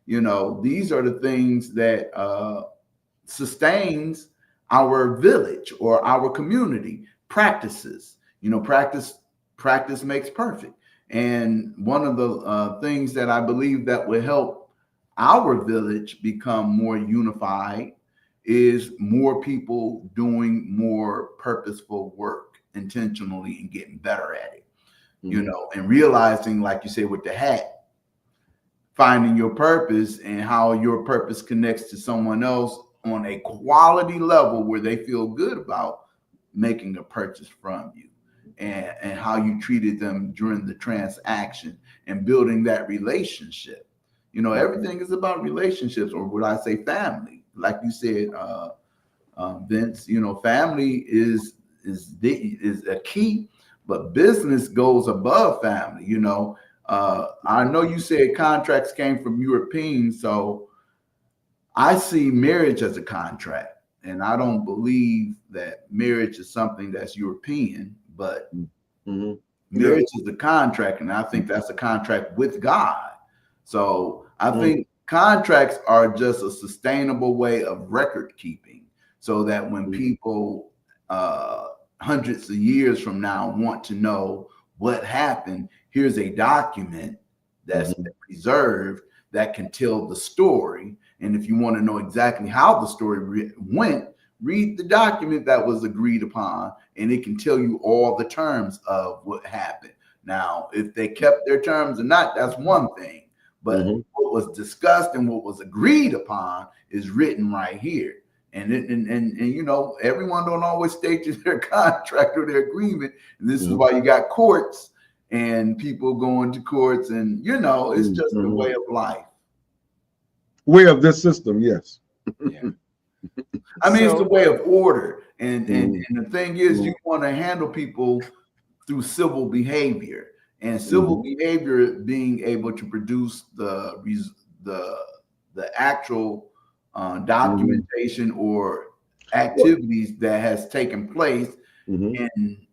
you know, these are the things that sustains our village or our community. Practices, you know, practice makes perfect. And one of the things that I believe that will help our village become more unified is more people doing more purposeful work intentionally and getting better at it. You know, and realizing, like you said, with the hat, finding your purpose and how your purpose connects to someone else on a quality level where they feel good about making a purchase from you, and how you treated them during the transaction and building that relationship. You know, everything is about relationships, or would I say family? Like you said, Vince, you know, family is a key. But business goes above family, you know. I know you said contracts came from Europeans, so I see marriage as a contract. And I don't believe that marriage is something that's European, but marriage is a contract. And I think that's a contract with God. So I think contracts are just a sustainable way of record keeping, so that when people hundreds of years from now want to know what happened, here's a document that's been preserved that can tell the story. And if you want to know exactly how the story went, read the document that was agreed upon, and it can tell you all the terms of what happened. Now, if they kept their terms or not, that's one thing. But what was discussed and what was agreed upon is written right here. And you know, everyone don't always state their contract or their agreement. And this is why you got courts and people going to courts, and you know, it's just the way of life.
Way of this system, yes.
Yeah. I mean, it's the way of order. And the thing is, you want to handle people through civil behavior, and civil behavior being able to produce the actual documentation or activities that has taken place in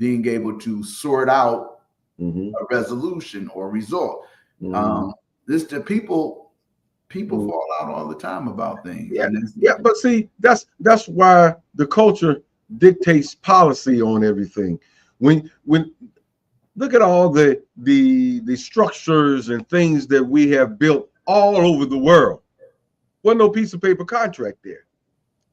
being able to sort out
Mhm.
a resolution or result.
Mhm.
The people fall out all the time about things.
Yeah,
And
yeah, but see, that's why the culture dictates policy on everything. When look at all the structures and things that we have built all over the world. Wasn't no piece of paper contract there.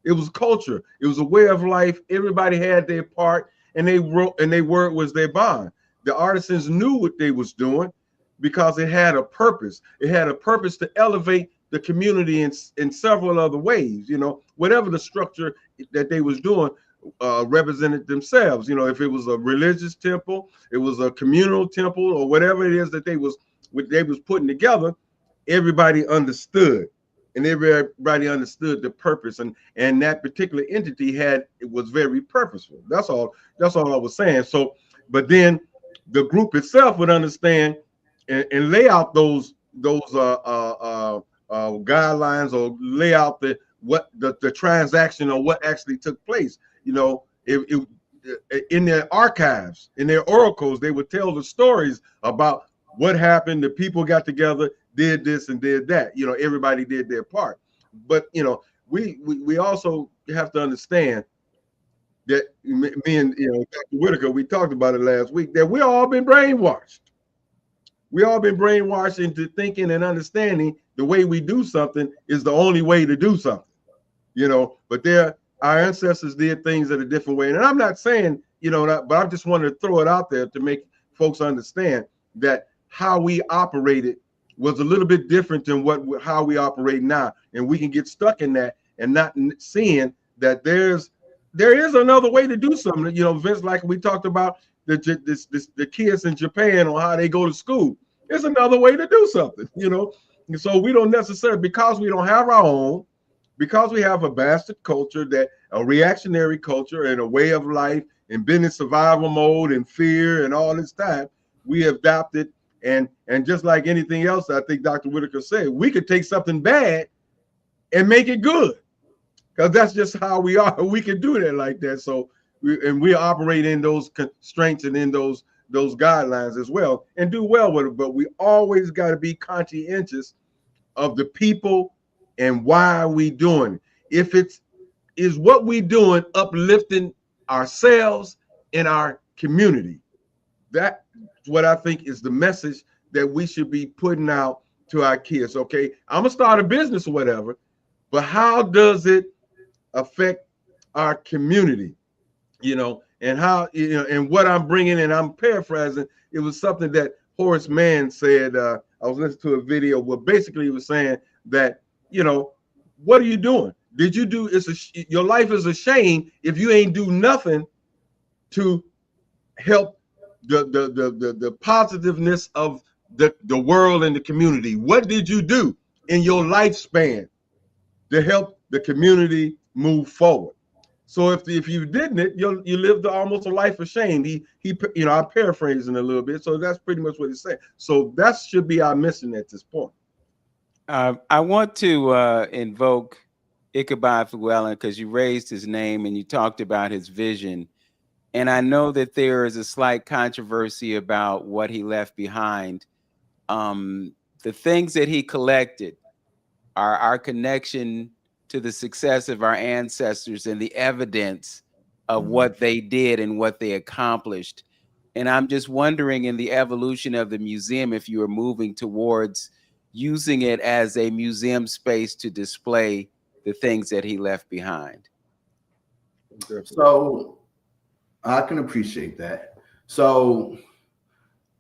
It was culture. It was a way of life. Everybody had their part, and they wrote, and their word was their bond. The artisans knew what they was doing because it had a purpose. It had a purpose to elevate the community in several other ways. You know, whatever the structure that they was doing represented themselves. You know, if it was a religious temple, it was a communal temple, or whatever it is that they was putting together, everybody understood. And everybody understood the purpose, and that particular entity it was very purposeful. That's all I was saying. So, but then the group itself would understand and lay out those guidelines, or lay out the transaction, or what actually took place. You know, in their archives, in their oracles, they would tell the stories about what happened. The people got together, did this and did that. You know, everybody did their part. But you know, we also have to understand that me and Dr. Whitaker, we talked about it last week, that we all been brainwashed. We all been brainwashed into thinking and understanding the way we do something is the only way to do something. You know, but our ancestors did things in a different way. And I'm not saying, you know, but I just wanted to throw it out there to make folks understand that how we operated was a little bit different than how we operate now. And we can get stuck in that and not seeing that there is another way to do something. You know, Vince, like we talked about the kids in Japan on how they go to school. There's another way to do something, you know. And so we don't necessarily, because we don't have our own, because we have a bastard culture, that a reactionary culture and a way of life, and been in survival mode and fear and all this time, we have adopted. And just like anything else, I think Dr. Whitaker said, we could take something bad and make it good, because that's just how we are. We can do that like that. So we operate in those constraints and in those guidelines as well, and do well with it. But we always got to be conscientious of the people and why are we doing it. If is what we doing uplifting ourselves and our community, that's what I think is the message that we should be putting out to our kids. Okay, I'm gonna start a business or whatever, but how does it affect our community? You know, and how, you know, and what I'm bringing, and I'm paraphrasing, it was something that Horace Mann said. I was listening to a video where basically he was saying that, you know, what are you doing? Did you do, your life is a shame if you ain't do nothing to help the positiveness of the world and the community. What did you do in your lifespan to help the community move forward? So if you didn't it, you lived almost a life of shame. He you know, I'm paraphrasing a little bit, so that's pretty much what he's saying. So that should be our mission at this point.
I want to invoke Ichabod Llewellyn, because you raised his name and you talked about his vision. And I know that there is a slight controversy about what he left behind. The things that he collected are our connection to the success of our ancestors and the evidence of what they did and what they accomplished. And I'm just wondering, in the evolution of the museum, if you are moving towards using it as a museum space to display the things that he left behind.
So I can appreciate that. So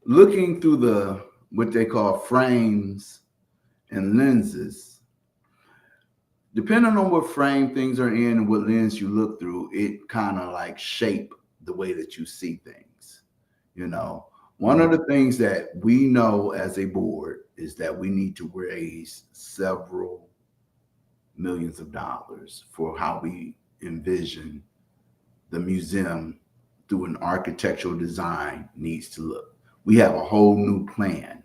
looking through what they call frames and lenses, depending on what frame things are in and what lens you look through, it kind of like shape the way that you see things. You know, one of the things that we know as a board is that we need to raise several millions of dollars for how we envision the museum through an architectural design needs to look. We have a whole new plan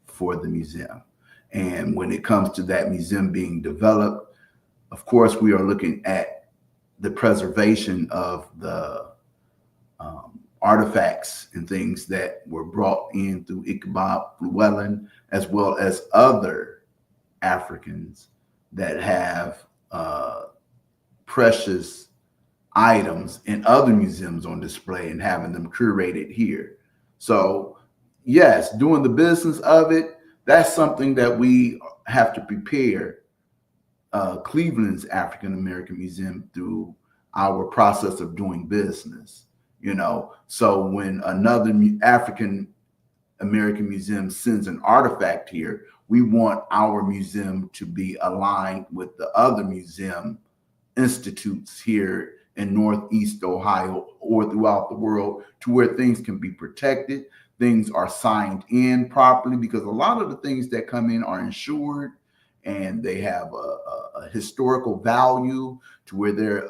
for the museum. And when it comes to that museum being developed, of course, we are looking at the preservation of the artifacts and things that were brought in through Ichabod Llewellyn, as well as other Africans that have precious items in other museums on display and having them curated here. So yes, doing the business of it, that's something that we have to prepare Cleveland's African American Museum through our process of doing business. So when another African American museum sends an artifact here, we want our museum to be aligned with the other museum institutes here in Northeast Ohio or throughout the world, to where things can be protected, things are signed in properly, because a lot of the things that come in are insured and they have a historical value to where they're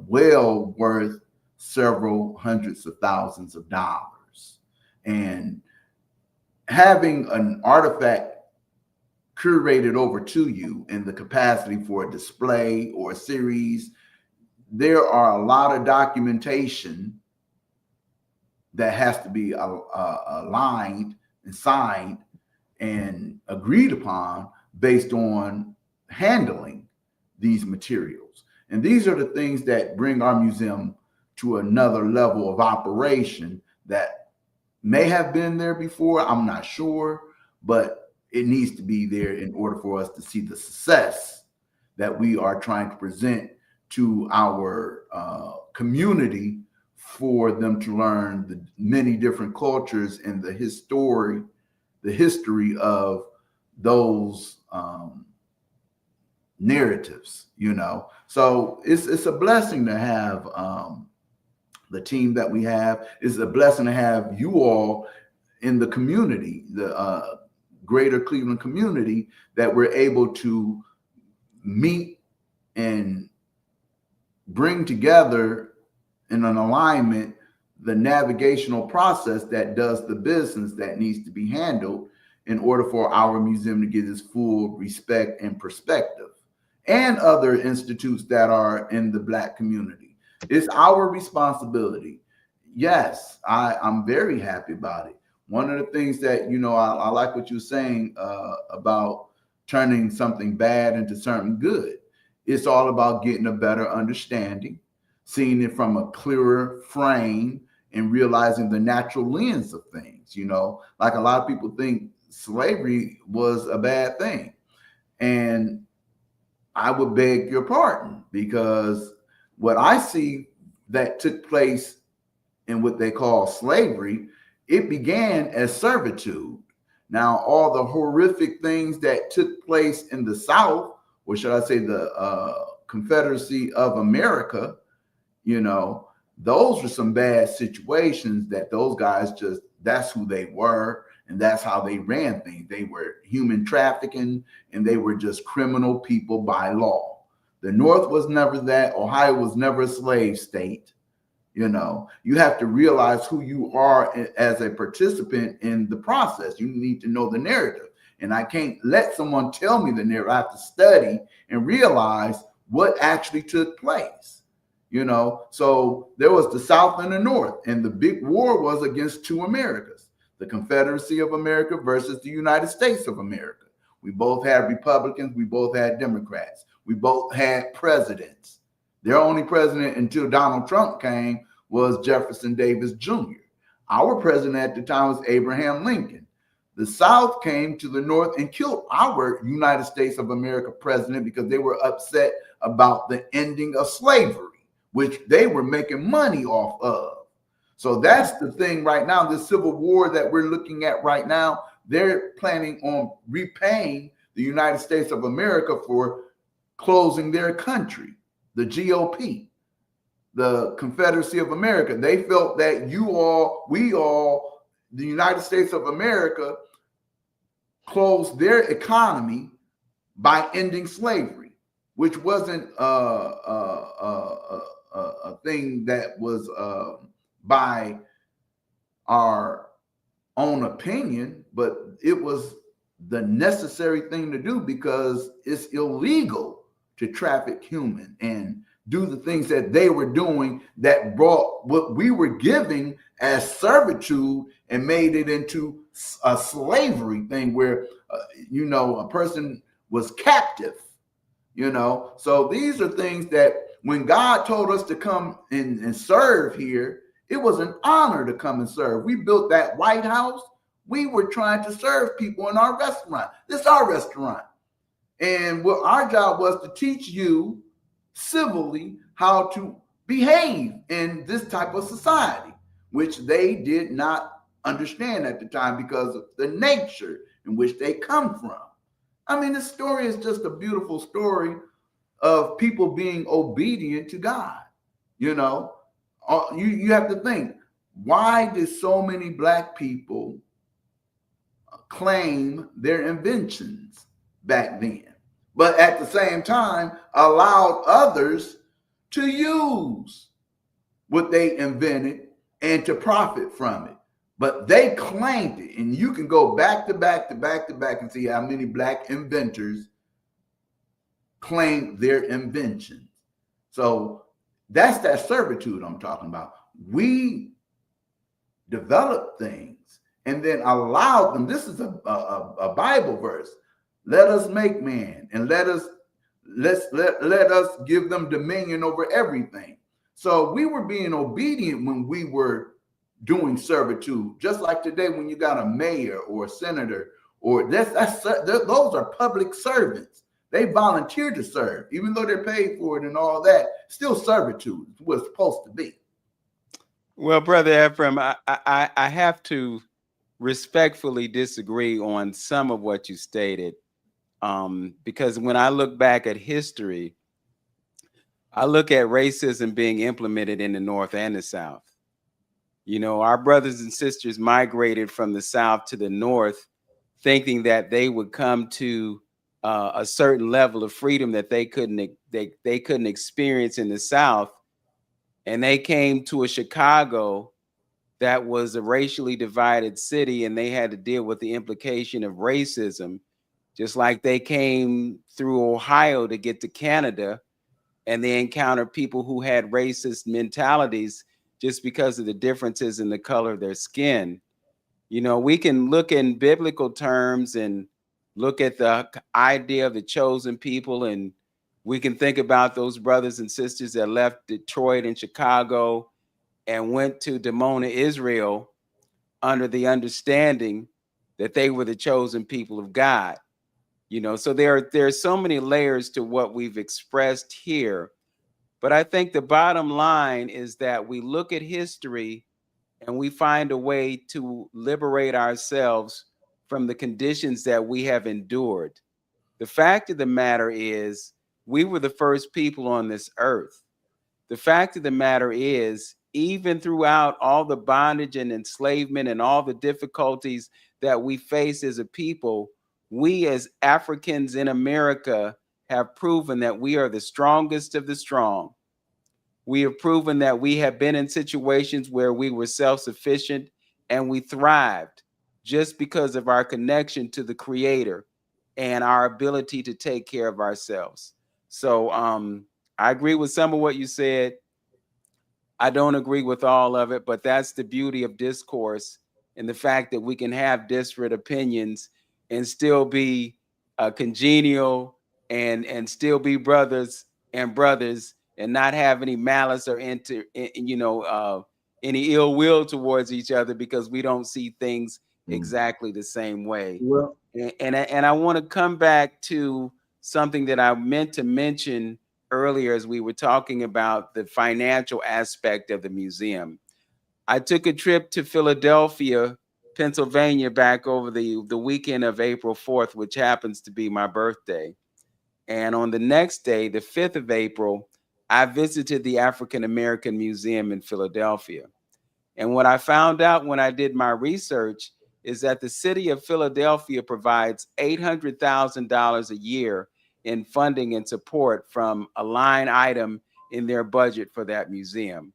well worth several hundreds of thousands of dollars. And having an artifact curated over to you in the capacity for a display or a series, there are a lot of documentation that has to be aligned and signed and agreed upon based on handling these materials. And these are the things that bring our museum to another level of operation that may have been there before, I'm not sure, but it needs to be there in order for us to see the success that we are trying to present to our community, for them to learn the many different cultures and the history of those narratives, So it's a blessing to have the team that we have. It's a blessing to have you all in the community, the greater Cleveland community, that we're able to meet and bring together in an alignment the navigational process that does the business that needs to be handled in order for our museum to get its full respect and perspective, and other institutes that are in the Black community. It's our responsibility. Yes, I'm very happy about it. One of the things that, I like what you're saying about turning something bad into something good. It's all about getting a better understanding, seeing it from a clearer frame, and realizing the natural lens of things. Like a lot of people think slavery was a bad thing. And I would beg your pardon, because what I see that took place in what they call slavery, it began as servitude. Now, all the horrific things that took place in the South, or should I say the Confederacy of America, those were some bad situations that those guys that's who they were, and that's how they ran things. They were human trafficking, and they were just criminal people by law. The North was never that. Ohio was never a slave state. You have to realize who you are as a participant in the process. You need to know the narrative. And I can't let someone tell me the narrative. I have to study and realize what actually took place. So there was the South and the North, and the big war was against two Americas, the Confederacy of America versus the United States of America. We both had Republicans. We both had Democrats. We both had presidents. Their only president until Donald Trump came was Jefferson Davis Jr. Our president at the time was Abraham Lincoln. The South came to the North and killed our United States of America president because they were upset about the ending of slavery, which they were making money off of. So that's the thing right now, the Civil War that we're looking at right now, they're planning on repaying the United States of America for closing their country, the GOP, the Confederacy of America. They felt that we all, the United States of America, closed their economy by ending slavery, which wasn't a thing that was by our own opinion, but it was the necessary thing to do because it's illegal to traffic human and do the things that they were doing that brought what we were giving as servitude and made it into a slavery thing where, a person was captive, So these are things that when God told us to come and serve here, it was an honor to come and serve. We built that White House. We were trying to serve people in our restaurant. This is our restaurant. And what our job was to teach you civilly how to behave in this type of society, which they did not understand at the time because of the nature in which they come from. I mean, this story is just a beautiful story of people being obedient to God. You have to think, why did so many Black people claim their inventions back then, but at the same time allowed others to use what they invented and to profit from it? But they claimed it, and you can go back to back to back to back and see how many Black inventors claimed their inventions. So that's that servitude I'm talking about. We developed things and then allowed them. This is a Bible verse. Let us make man, and let us give them dominion over everything. So we were being obedient when we were doing servitude, just like today when you got a mayor or a senator, or those are public servants. They volunteer to serve, even though they're paid for it and all that. Still servitude is what it's supposed to be.
Well, Brother Ephraim, I have to respectfully disagree on some of what you stated, because when I look back at history, I look at racism being implemented in the North and the South. Our brothers and sisters migrated from the South to the North, thinking that they would come to a certain level of freedom that they couldn't experience in the South, and they came to a Chicago that was a racially divided city, and they had to deal with the implication of racism, just like they came through Ohio to get to Canada, and they encountered people who had racist mentalities just because of the differences in the color of their skin. We can look in biblical terms and look at the idea of the chosen people, and we can think about those brothers and sisters that left Detroit and Chicago and went to Dimona, Israel, under the understanding that they were the chosen people of God. So there are so many layers to what we've expressed here. But I think the bottom line is that we look at history and we find a way to liberate ourselves from the conditions that we have endured. The fact of the matter is, we were the first people on this earth. The fact of the matter is, even throughout all the bondage and enslavement and all the difficulties that we face as a people, we as Africans in America have proven that we are the strongest of the strong. We have proven that we have been in situations where we were self-sufficient and we thrived just because of our connection to the Creator and our ability to take care of ourselves. So I agree with some of what you said. I don't agree with all of it, but that's the beauty of discourse and the fact that we can have disparate opinions and still be congenial and still be brothers and not have any malice or any ill will towards each other because we don't see things exactly the same way.
Well,
And I want to come back to something that I meant to mention earlier as we were talking about the financial aspect of the museum. I took a trip to Philadelphia, Pennsylvania, back over the weekend of April 4th, which happens to be my birthday. And on the next day, the 5th of April, I visited the African American Museum in Philadelphia. And what I found out when I did my research is that the city of Philadelphia provides $800,000 a year in funding and support from a line item in their budget for that museum.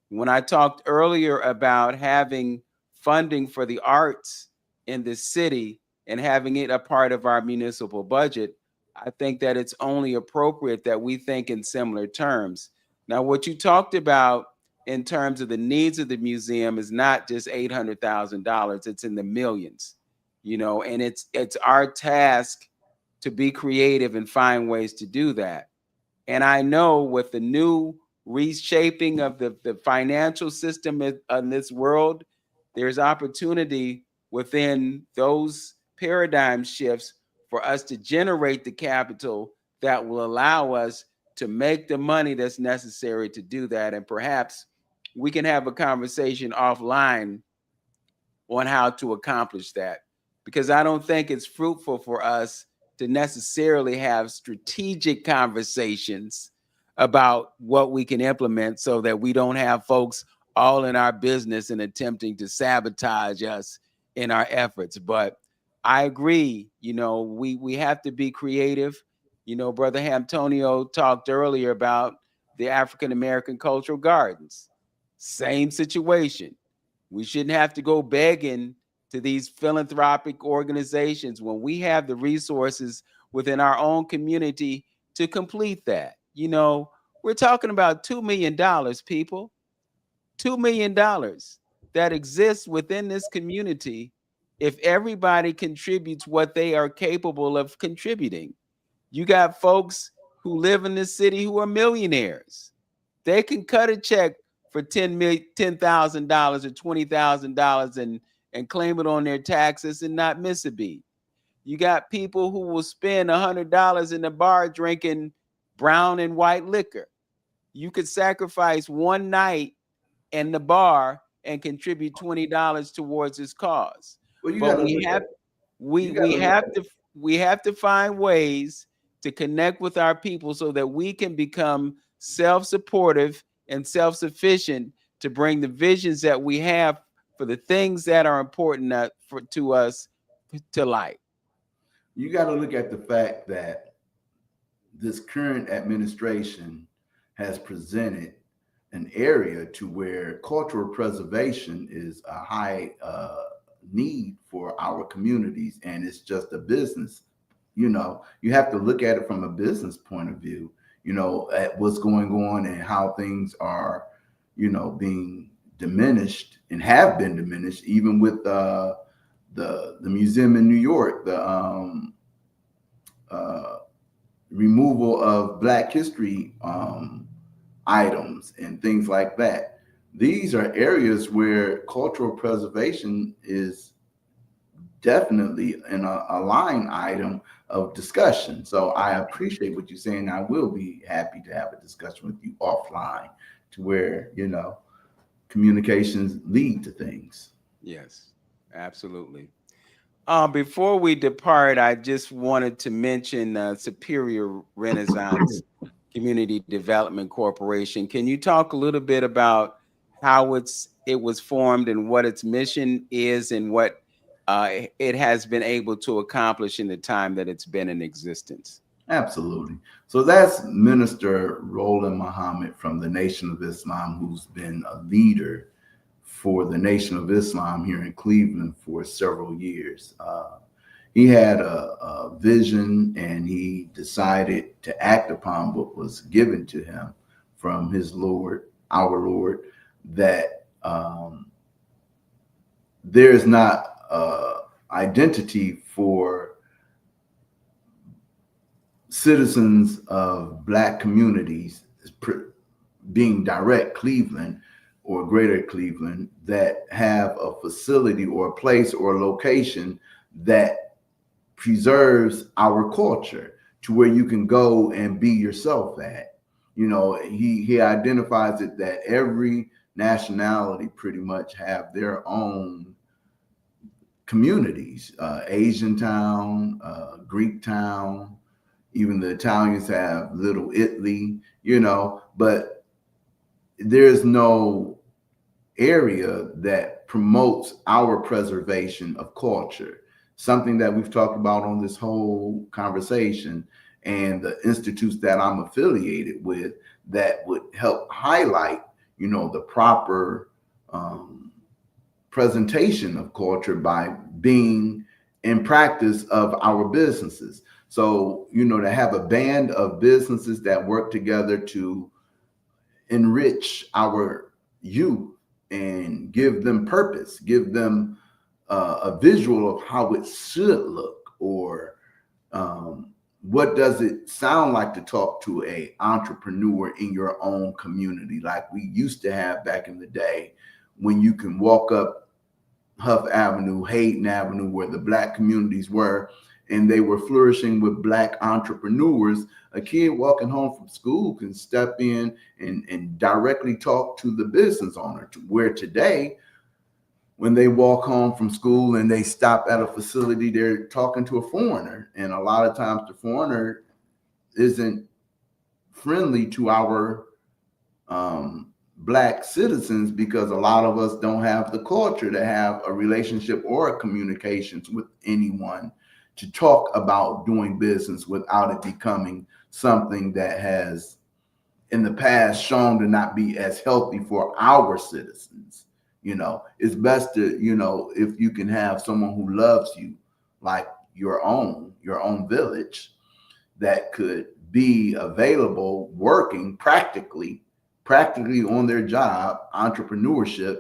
When I talked earlier about having funding for the arts in the city and having it a part of our municipal budget, I think that it's only appropriate that we think in similar terms. Now, what you talked about in terms of the needs of the museum is not just $800,000, it's in the millions, and it's our task to be creative and find ways to do that. And I know with the new reshaping of the financial system in this world, there's opportunity within those paradigm shifts for us to generate the capital that will allow us to make the money that's necessary to do that. And perhaps we can have a conversation offline on how to accomplish that, because I don't think it's fruitful for us to necessarily have strategic conversations about what we can implement so that we don't have folks all in our business and attempting to sabotage us in our efforts. But I agree, we have to be creative. Brother Antonio talked earlier about the African American Cultural Gardens. Same situation. We shouldn't have to go begging to these philanthropic organizations when we have the resources within our own community to complete that. We're talking about $2 million, people, $2 million that exists within this community if everybody contributes what they are capable of contributing. You got folks who live in this city who are millionaires. They can cut a check for $10,000 or $20,000 and claim it on their taxes and not miss a beat. You got people who will spend $100 in the bar drinking brown and white liquor. You could sacrifice one night in the bar and contribute $20 towards this cause.
Well,
But we have to find ways to connect with our people so that we can become self-supportive and self-sufficient to bring the visions that we have for the things that are important to us to light.
You got to look at the fact that this current administration has presented an area to where cultural preservation is a high need for our communities, and it's just a business. You have to look at it from a business point of view, at what's going on and how things are, being diminished and have been diminished, even with the museum in New York, the removal of Black history items and things like that. These are areas where cultural preservation is definitely a line item of discussion. So I appreciate what you're saying. I will be happy to have a discussion with you offline to where, communications lead to things.
Yes, absolutely. Before we depart, I just wanted to mention Superior Renaissance Community Development Corporation. Can you talk a little bit about how it was formed and what its mission is and what it has been able to accomplish in the time that it's been in existence?
Absolutely. So that's Minister Roland Muhammad from the Nation of Islam, who's been a leader for the Nation of Islam here in Cleveland for several years. He had a vision, and he decided to act upon what was given to him from his Lord, our Lord, that there is not identity for citizens of Black communities being direct Cleveland or greater Cleveland that have a facility or a place or a location that preserves our culture to where you can go and be yourself at. He identifies it that every nationality pretty much have their own communities, Asian town, Greek town, even the Italians have Little Italy, but there's no area that promotes our preservation of culture, something that we've talked about on this whole conversation, and the institutes that I'm affiliated with that would help highlight, the proper presentation of culture by being in practice of our businesses. So, to have a band of businesses that work together to enrich our youth and give them purpose, give them a visual of how it should look, or what does it sound like to talk to a entrepreneur in your own community, like we used to have back in the day, when you can walk up Huff Avenue, Hayden Avenue, where the Black communities were, and they were flourishing with Black entrepreneurs. A kid walking home from school can step in and directly talk to the business owner, to where today, when they walk home from school and they stop at a facility, they're talking to a foreigner. And a lot of times the foreigner isn't friendly to our Black citizens, because a lot of us don't have the culture to have a relationship or a communications with anyone to talk about doing business without it becoming something that has in the past shown to not be as healthy for our citizens. You know, it's best to, you know, if you can have someone who loves you like your own village, that could be available, working practically on their job, entrepreneurship,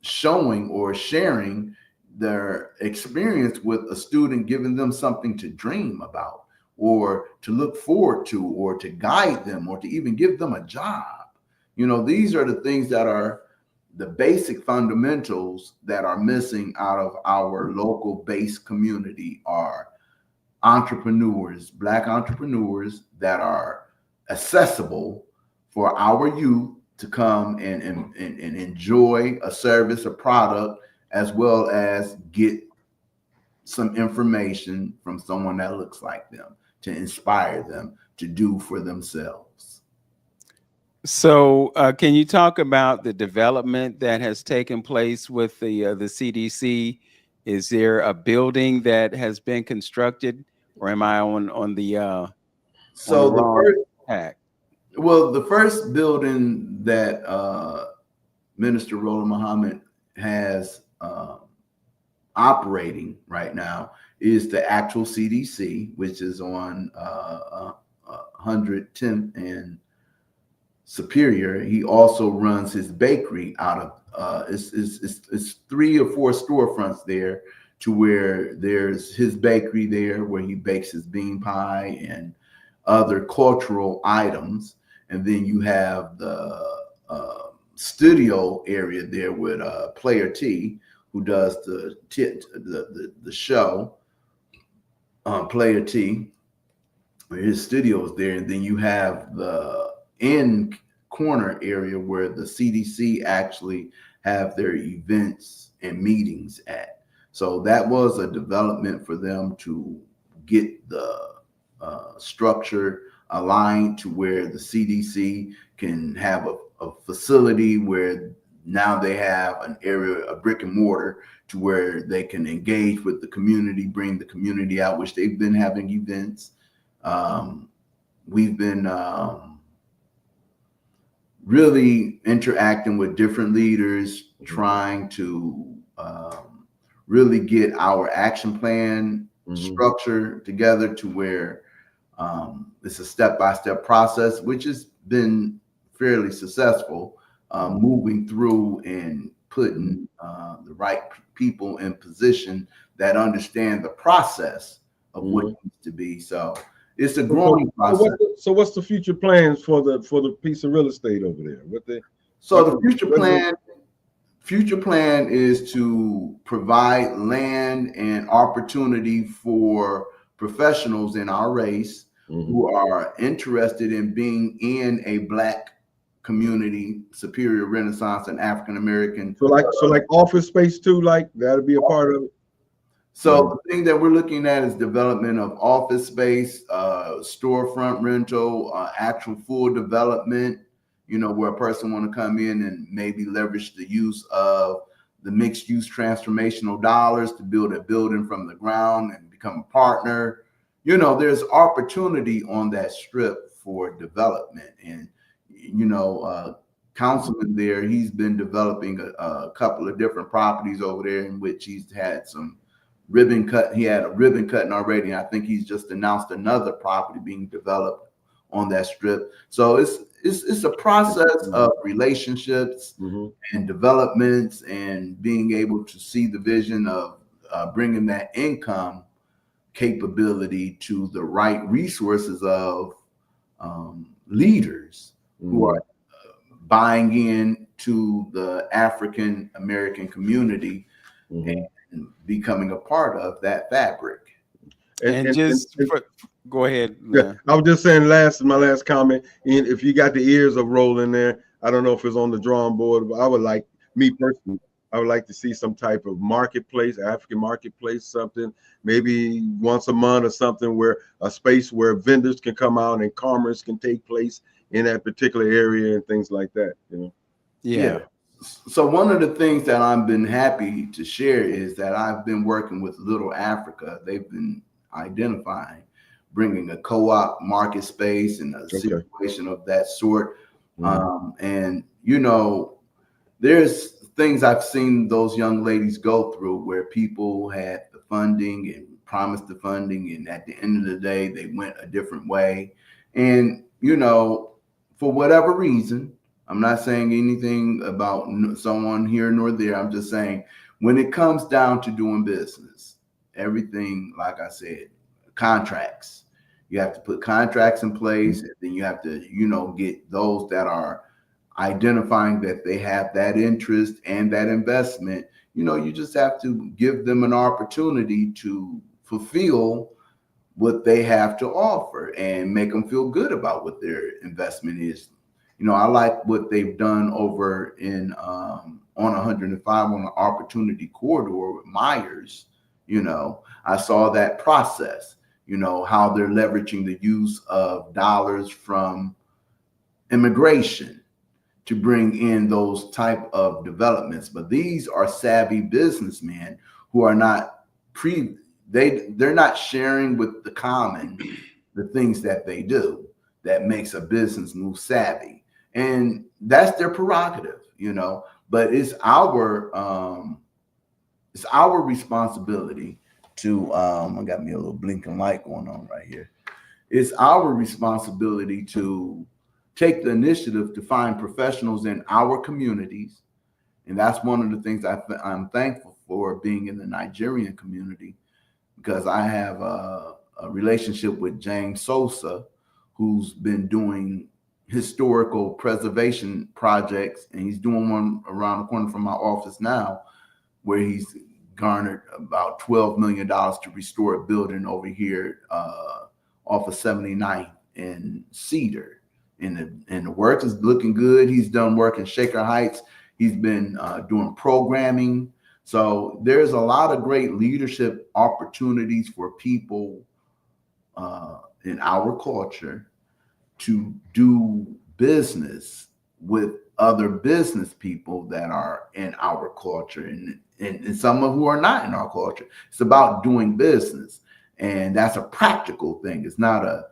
showing or sharing their experience with a student, giving them something to dream about or to look forward to, or to guide them, or to even give them a job. You know, these are the things that are the basic fundamentals that are missing out of our local based community, are entrepreneurs, Black entrepreneurs that are accessible for our youth to come and enjoy a service, a product, as well as get some information from someone that looks like them, to inspire them to do for themselves.
So, can you talk about the development that has taken place with the CDC? Is there a building that has been constructed, or am I on the
So the
wrong
first,
track?
well, the first building that Minister Roland Muhammad has operating right now is the actual CDC, which is on 110th and Superior. He also runs his bakery out of it's 3 or 4 storefronts there, to where there's his bakery there where he bakes his bean pie and other cultural items. And then you have the studio area there with Player T, who does the show, Player T. His studio is there. And then you have the end corner area where the CDC actually have their events and meetings at. So that was a development for them to get the structure aligned to where the CDC can have a facility where now they have an area, a brick and mortar, to where they can engage with the community, bring the community out, which they've been having events. We've been really interacting with different leaders, trying to really get our action plan structure together, to where it's a step-by-step process, which has been fairly successful, moving through and putting the right people in position that understand the process of what it needs to be. So it's a growing process.
So what's the future plans for the piece of real estate over there?
The future plan is to provide land and opportunity for professionals in our race who are interested in being in a Black community, Superior, Renaissance, and African American.
So like office space too, like that'll be a part of it.
So the thing that we're looking at is development of office space, storefront rental, actual full development, you know, where a person want to come in and maybe leverage the use of the mixed use transformational dollars to build a building from the ground and become a partner. You know, there's opportunity on that strip for development. And, you know, Councilman there, he's been developing a couple of different properties over there in which he's had some ribbon cut. He had a ribbon cutting already. And I think he's just announced another property being developed on that strip. So it's it's a process of relationships
Mhm.
and developments and being able to see the vision of bringing that income capability to the right resources of leaders who are buying in to the African American community and becoming a part of that fabric.
And go ahead.
Yeah, I was just saying my last comment. And if you got the ears of rolling there, I don't know if it's on the drawing board, but I would like, me personally, I would like to see some type of marketplace, African marketplace, something maybe once a month or something, where a space where vendors can come out and commerce can take place in that particular area and things like that, you know.
Yeah.
So one of the things that I've been happy to share is that I've been working with Little Africa. They've been identifying bringing a co-op market space and a situation of that sort. And you know, there's things I've seen those young ladies go through where people had the funding and promised the funding, and at the end of the day they went a different way. And you know, for whatever reason, I'm not saying anything about someone here nor there. I'm just saying when it comes down to doing business, everything, like I said, contracts. You have to put contracts in place, and then you have to, you know, get those that are identifying that they have that interest and that investment. You know, you just have to give them an opportunity to fulfill what they have to offer and make them feel good about what their investment is. You know, I like what they've done over in on 105 on the Opportunity Corridor with Myers. You know, I saw that process, you know, how they're leveraging the use of dollars from immigration to bring in those type of developments. But these are savvy businessmen who are not they're not sharing with the common the things that they do that makes a business move savvy. And that's their prerogative, you know, but it's our responsibility to I got me a little blinking light going on right here. It's our responsibility to take the initiative to find professionals in our communities. And that's one of the things I'm thankful for, being in the Nigerian community, because I have a relationship with James Sosa, who's been doing historical preservation projects, and he's doing one around the corner from my office now, where he's garnered about $12 million to restore a building over here off of 79th and Cedar. And the work is looking good. He's done work in Shaker Heights. He's been doing programming. So there's a lot of great leadership opportunities for people in our culture to do business with other business people that are in our culture and some of who are not in our culture. It's about doing business, and that's a practical thing. It's not a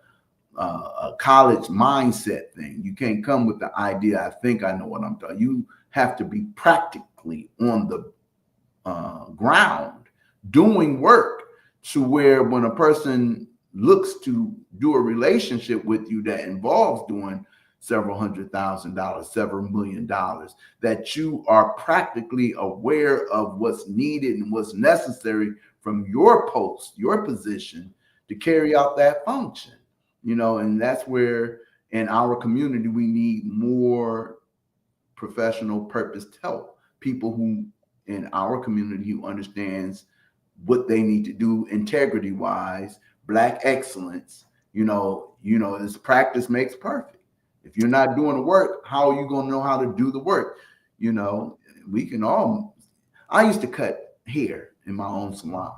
college mindset thing. You can't come with the idea, I think I know what I'm doing. You have to be practically on the ground doing work, to where when a person looks to do a relationship with you that involves doing several $100,000, several $1 million, that you are practically aware of what's needed and what's necessary from your post, your position, to carry out that function. You know, and that's where in our community we need more professional purposed help, people who in our community who understands what they need to do integrity wise, Black excellence. You know, this practice makes perfect. If you're not doing the work, how are you going to know how to do the work? You know, I used to cut hair in my own salon.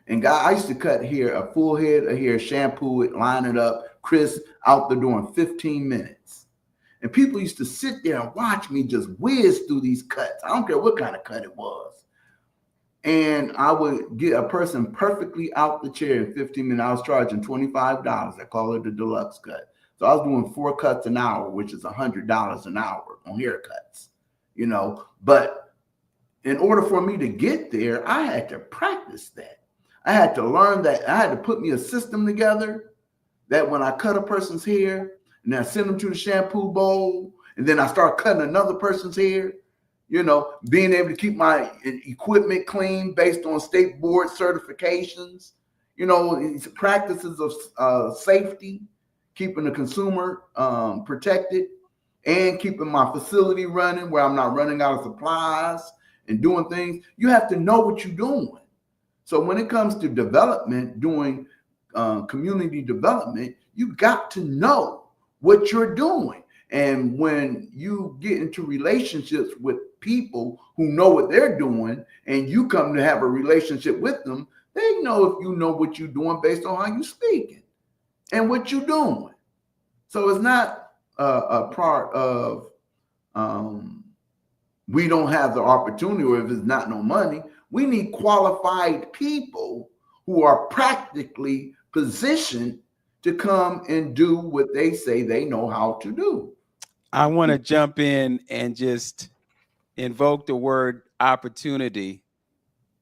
And I used to cut hair, a full head of hair, shampoo it, line it up, crisp, out the door in 15 minutes. And people used to sit there and watch me just whiz through these cuts. I don't care what kind of cut it was. And I would get a person perfectly out the chair in 15 minutes. I was charging $25. I call it the deluxe cut. So I was doing 4 cuts an hour, which is $100 an hour on haircuts, you know. But in order for me to get there, I had to practice that. I had to learn that. I had to put me a system together that when I cut a person's hair and then I send them to the shampoo bowl, and then I start cutting another person's hair. You know, being able to keep my equipment clean based on state board certifications. You know, practices of safety, keeping the consumer protected, and keeping my facility running where I'm not running out of supplies and doing things. You have to know what you're doing. So when it comes to development, doing community development, you got to know what you're doing. And when you get into relationships with people who know what they're doing, and you come to have a relationship with them, they know if you know what you're doing based on how you're speaking and what you're doing. So it's not a part of we don't have the opportunity, or if it's not no money. We need qualified people who are practically positioned to come and do what they say they know how to do.
I want to jump in and just invoke the word opportunity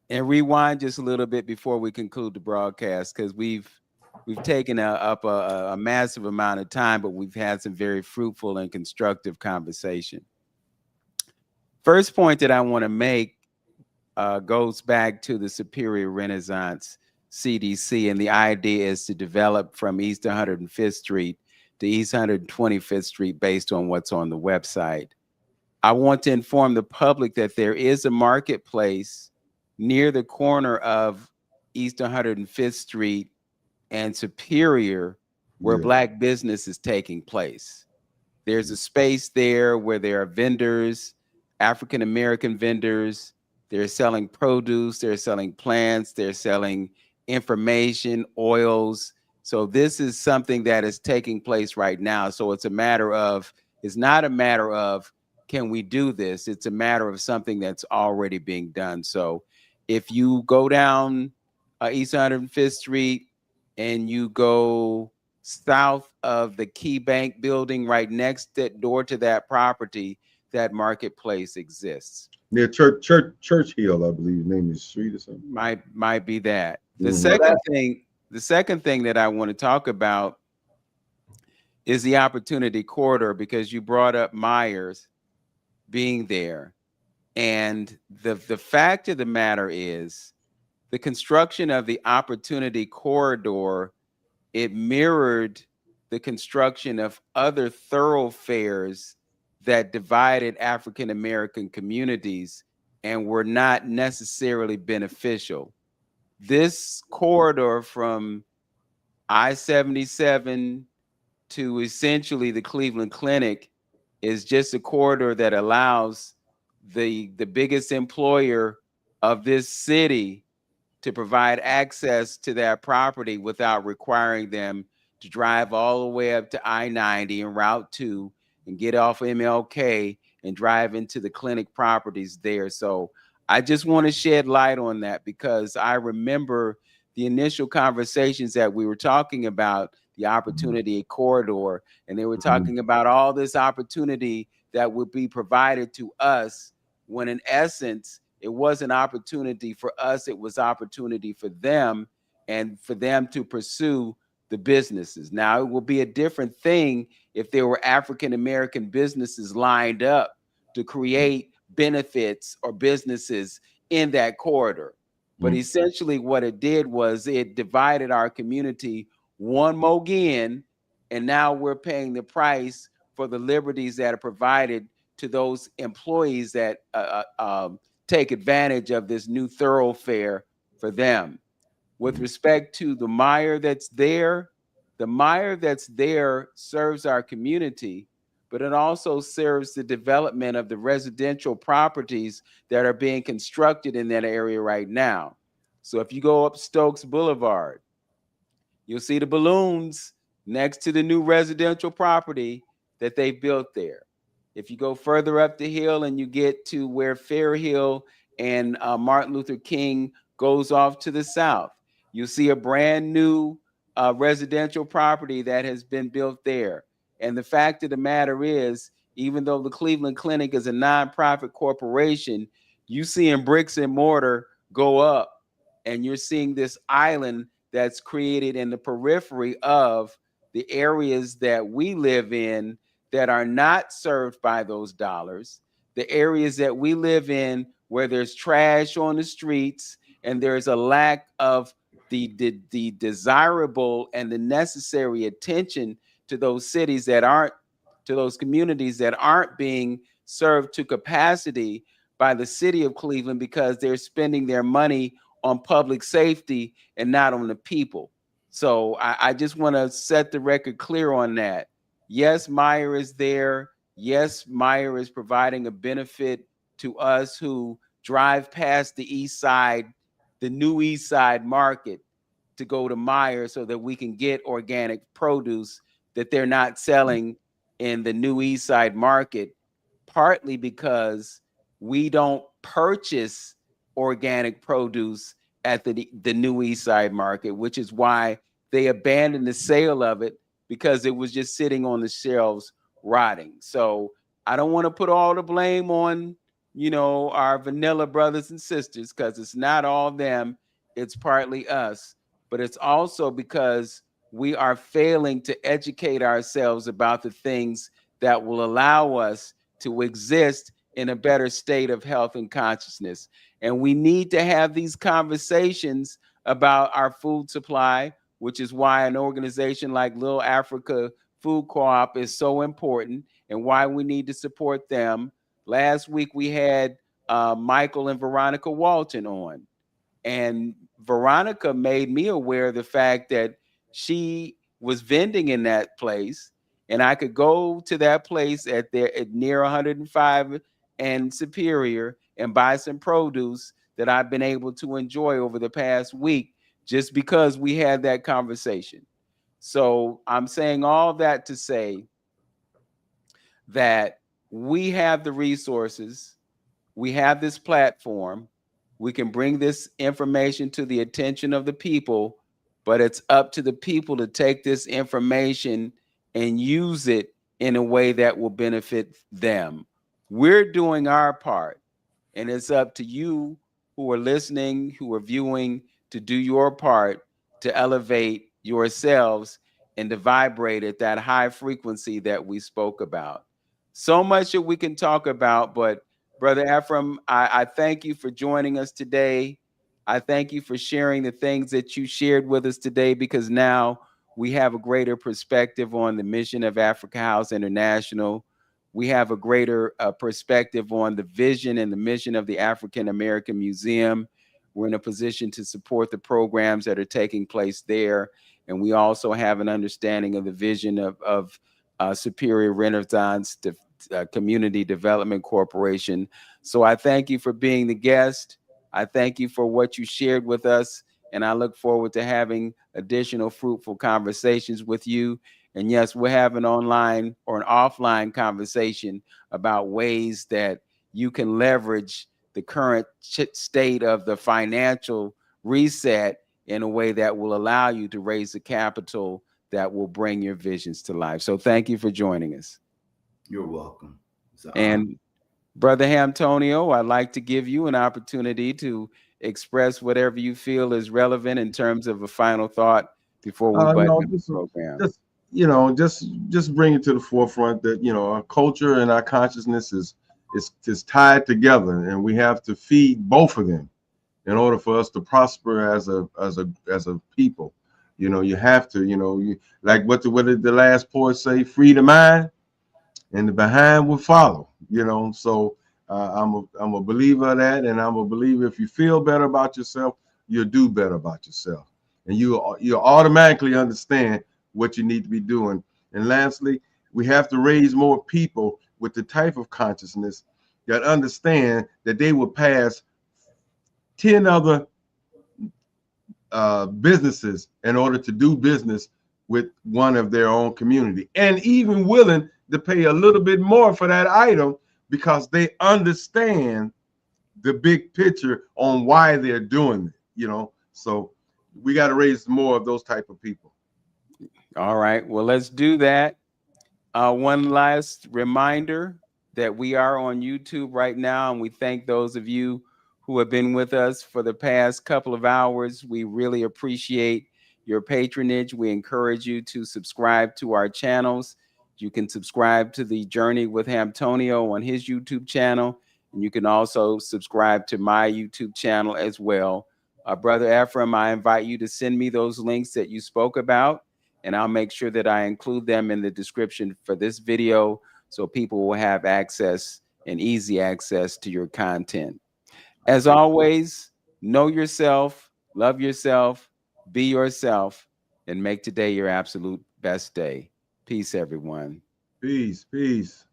and rewind just a little bit before we conclude the broadcast, because we've taken up a massive amount of time, but we've had some very fruitful and constructive conversation. First point that I want to make goes back to the Superior Renaissance CDC, and the idea is to develop from East 105th Street to East 125th Street based on what's on the website. I want to inform the public that there is a marketplace near the corner of East 105th Street and Superior where Black business is taking place. There's a space there where there are vendors, African-American vendors. They're selling produce, they're selling plants, they're selling information, oils. So this is something that is taking place right now. So it's not a matter of, can we do this? It's a matter of something that's already being done. So if you go down East 105th Street and you go south of the Key Bank building, right next door to that property, that marketplace exists.
Near Church Hill, I believe the name is street or something.
Might be that. The second thing that I want to talk about is the opportunity corridor, because you brought up Myers being there. And the fact of the matter is the construction of the opportunity corridor, it mirrored the construction of other thoroughfares that divided African-American communities and were not necessarily beneficial. This corridor from I-77 to essentially the Cleveland Clinic is just a corridor that allows the biggest employer of this city to provide access to that property without requiring them to drive all the way up to I-90 and Route 2 and get off MLK and drive into the clinic properties there. So I just want to shed light on that, because I remember the initial conversations that we were talking about the opportunity corridor, and they were talking about all this opportunity that would be provided to us, when in essence, it wasn't opportunity for us, it was opportunity for them, and for them to pursue the businesses. Now, it will be a different thing if there were African-American businesses lined up to create benefits or businesses in that corridor. But essentially what it did was it divided our community one more again, and now we're paying the price for the liberties that are provided to those employees that take advantage of this new thoroughfare for them. With respect to the Meijer that's there, the Meijer that's there serves our community, but it also serves the development of the residential properties that are being constructed in that area right now. So if you go up Stokes Boulevard, you'll see the balloons next to the new residential property that they built there. If you go further up the hill and you get to where Fair Hill and Martin Luther King goes off to the south, you'll see a brand new residential property that has been built there. And the fact of the matter is, even though the Cleveland Clinic is a nonprofit corporation, you seeing bricks and mortar go up, and you're seeing this island that's created in the periphery of the areas that we live in that are not served by those dollars, the areas that we live in where there's trash on the streets and there's a lack of the desirable and the necessary attention to those cities that aren't, to those communities that aren't being served to capacity by the city of Cleveland because they're spending their money on public safety and not on the people. So I just want to set the record clear on that. Yes, Meyer is there. Yes, Meyer is providing a benefit to us who drive past the east side, the new east side market, to go to Meyer so that we can get organic produce that they're not selling in the new east side market, partly because we don't purchase organic produce at the new east side market, which is why they abandoned the sale of it, because it was just sitting on the shelves rotting. So I don't want to put all the blame on, our vanilla brothers and sisters, because it's not all them, it's partly us. But it's also because we are failing to educate ourselves about the things that will allow us to exist in a better state of health and consciousness. And we need to have these conversations about our food supply, which is why an organization like Little Africa Food Co-op is so important and why we need to support them. Last week we had Michael and Veronica Walton on, and Veronica made me aware of the fact that she was vending in that place, and I could go to that place at near 105 and Superior and buy some produce that I've been able to enjoy over the past week just because we had that conversation. So I'm saying all that to say that we have the resources, we have this platform, we can bring this information to the attention of the people, but it's up to the people to take this information and use it in a way that will benefit them. We're doing our part, and it's up to you who are listening, who are viewing, to do your part to elevate yourselves and to vibrate at that high frequency that we spoke about. So much that we can talk about, but Brother Ephraim, I thank you for joining us today. I thank you for sharing the things that you shared with us today, because now we have a greater perspective on the mission of Africa House International. We have a greater perspective on the vision and the mission of the African American Museum. We're in a position to support the programs that are taking place there. And we also have an understanding of the vision of Superior Renaissance Community Development Corporation. So I thank you for being the guest. I thank you for what you shared with us. And I look forward to having additional fruitful conversations with you. And yes, we'll have an online or an offline conversation about ways that you can leverage the current state of the financial reset in a way that will allow you to raise the capital that will bring your visions to life. So thank you for joining us.
You're welcome.
And Brother Hamtonio, I'd like to give you an opportunity to express whatever you feel is relevant in terms of a final thought before we button up the program.
Just bring it to the forefront that our culture and our consciousness is tied together, and we have to feed both of them in order for us to prosper as a people. You have to, like what did the last poet say? Free the mind, and the behind will follow. So I'm a believer of that, and I'm a believer if you feel better about yourself, you'll do better about yourself, and you automatically understand what you need to be doing. And lastly, we have to raise more people with the type of consciousness that understand that they will pass 10 other businesses in order to do business with one of their own community, and even willing to pay a little bit more for that item because they understand the big picture on why they're doing it. So we got to raise more of those type of people.
All right, well, let's do that. One last reminder that we are on YouTube right now, and we thank those of you who have been with us for the past couple of hours. We really appreciate your patronage. We encourage you to subscribe to our channels. You can subscribe to the Journey with Antonio on his YouTube channel, and you can also subscribe to my YouTube channel as well. Brother Ephraim, I invite you to send me those links that you spoke about, and I'll make sure that I include them in the description for this video so people will have access and easy access to your content. As always, know yourself, love yourself, be yourself, and make today your absolute best day. Peace, everyone.
Peace, peace.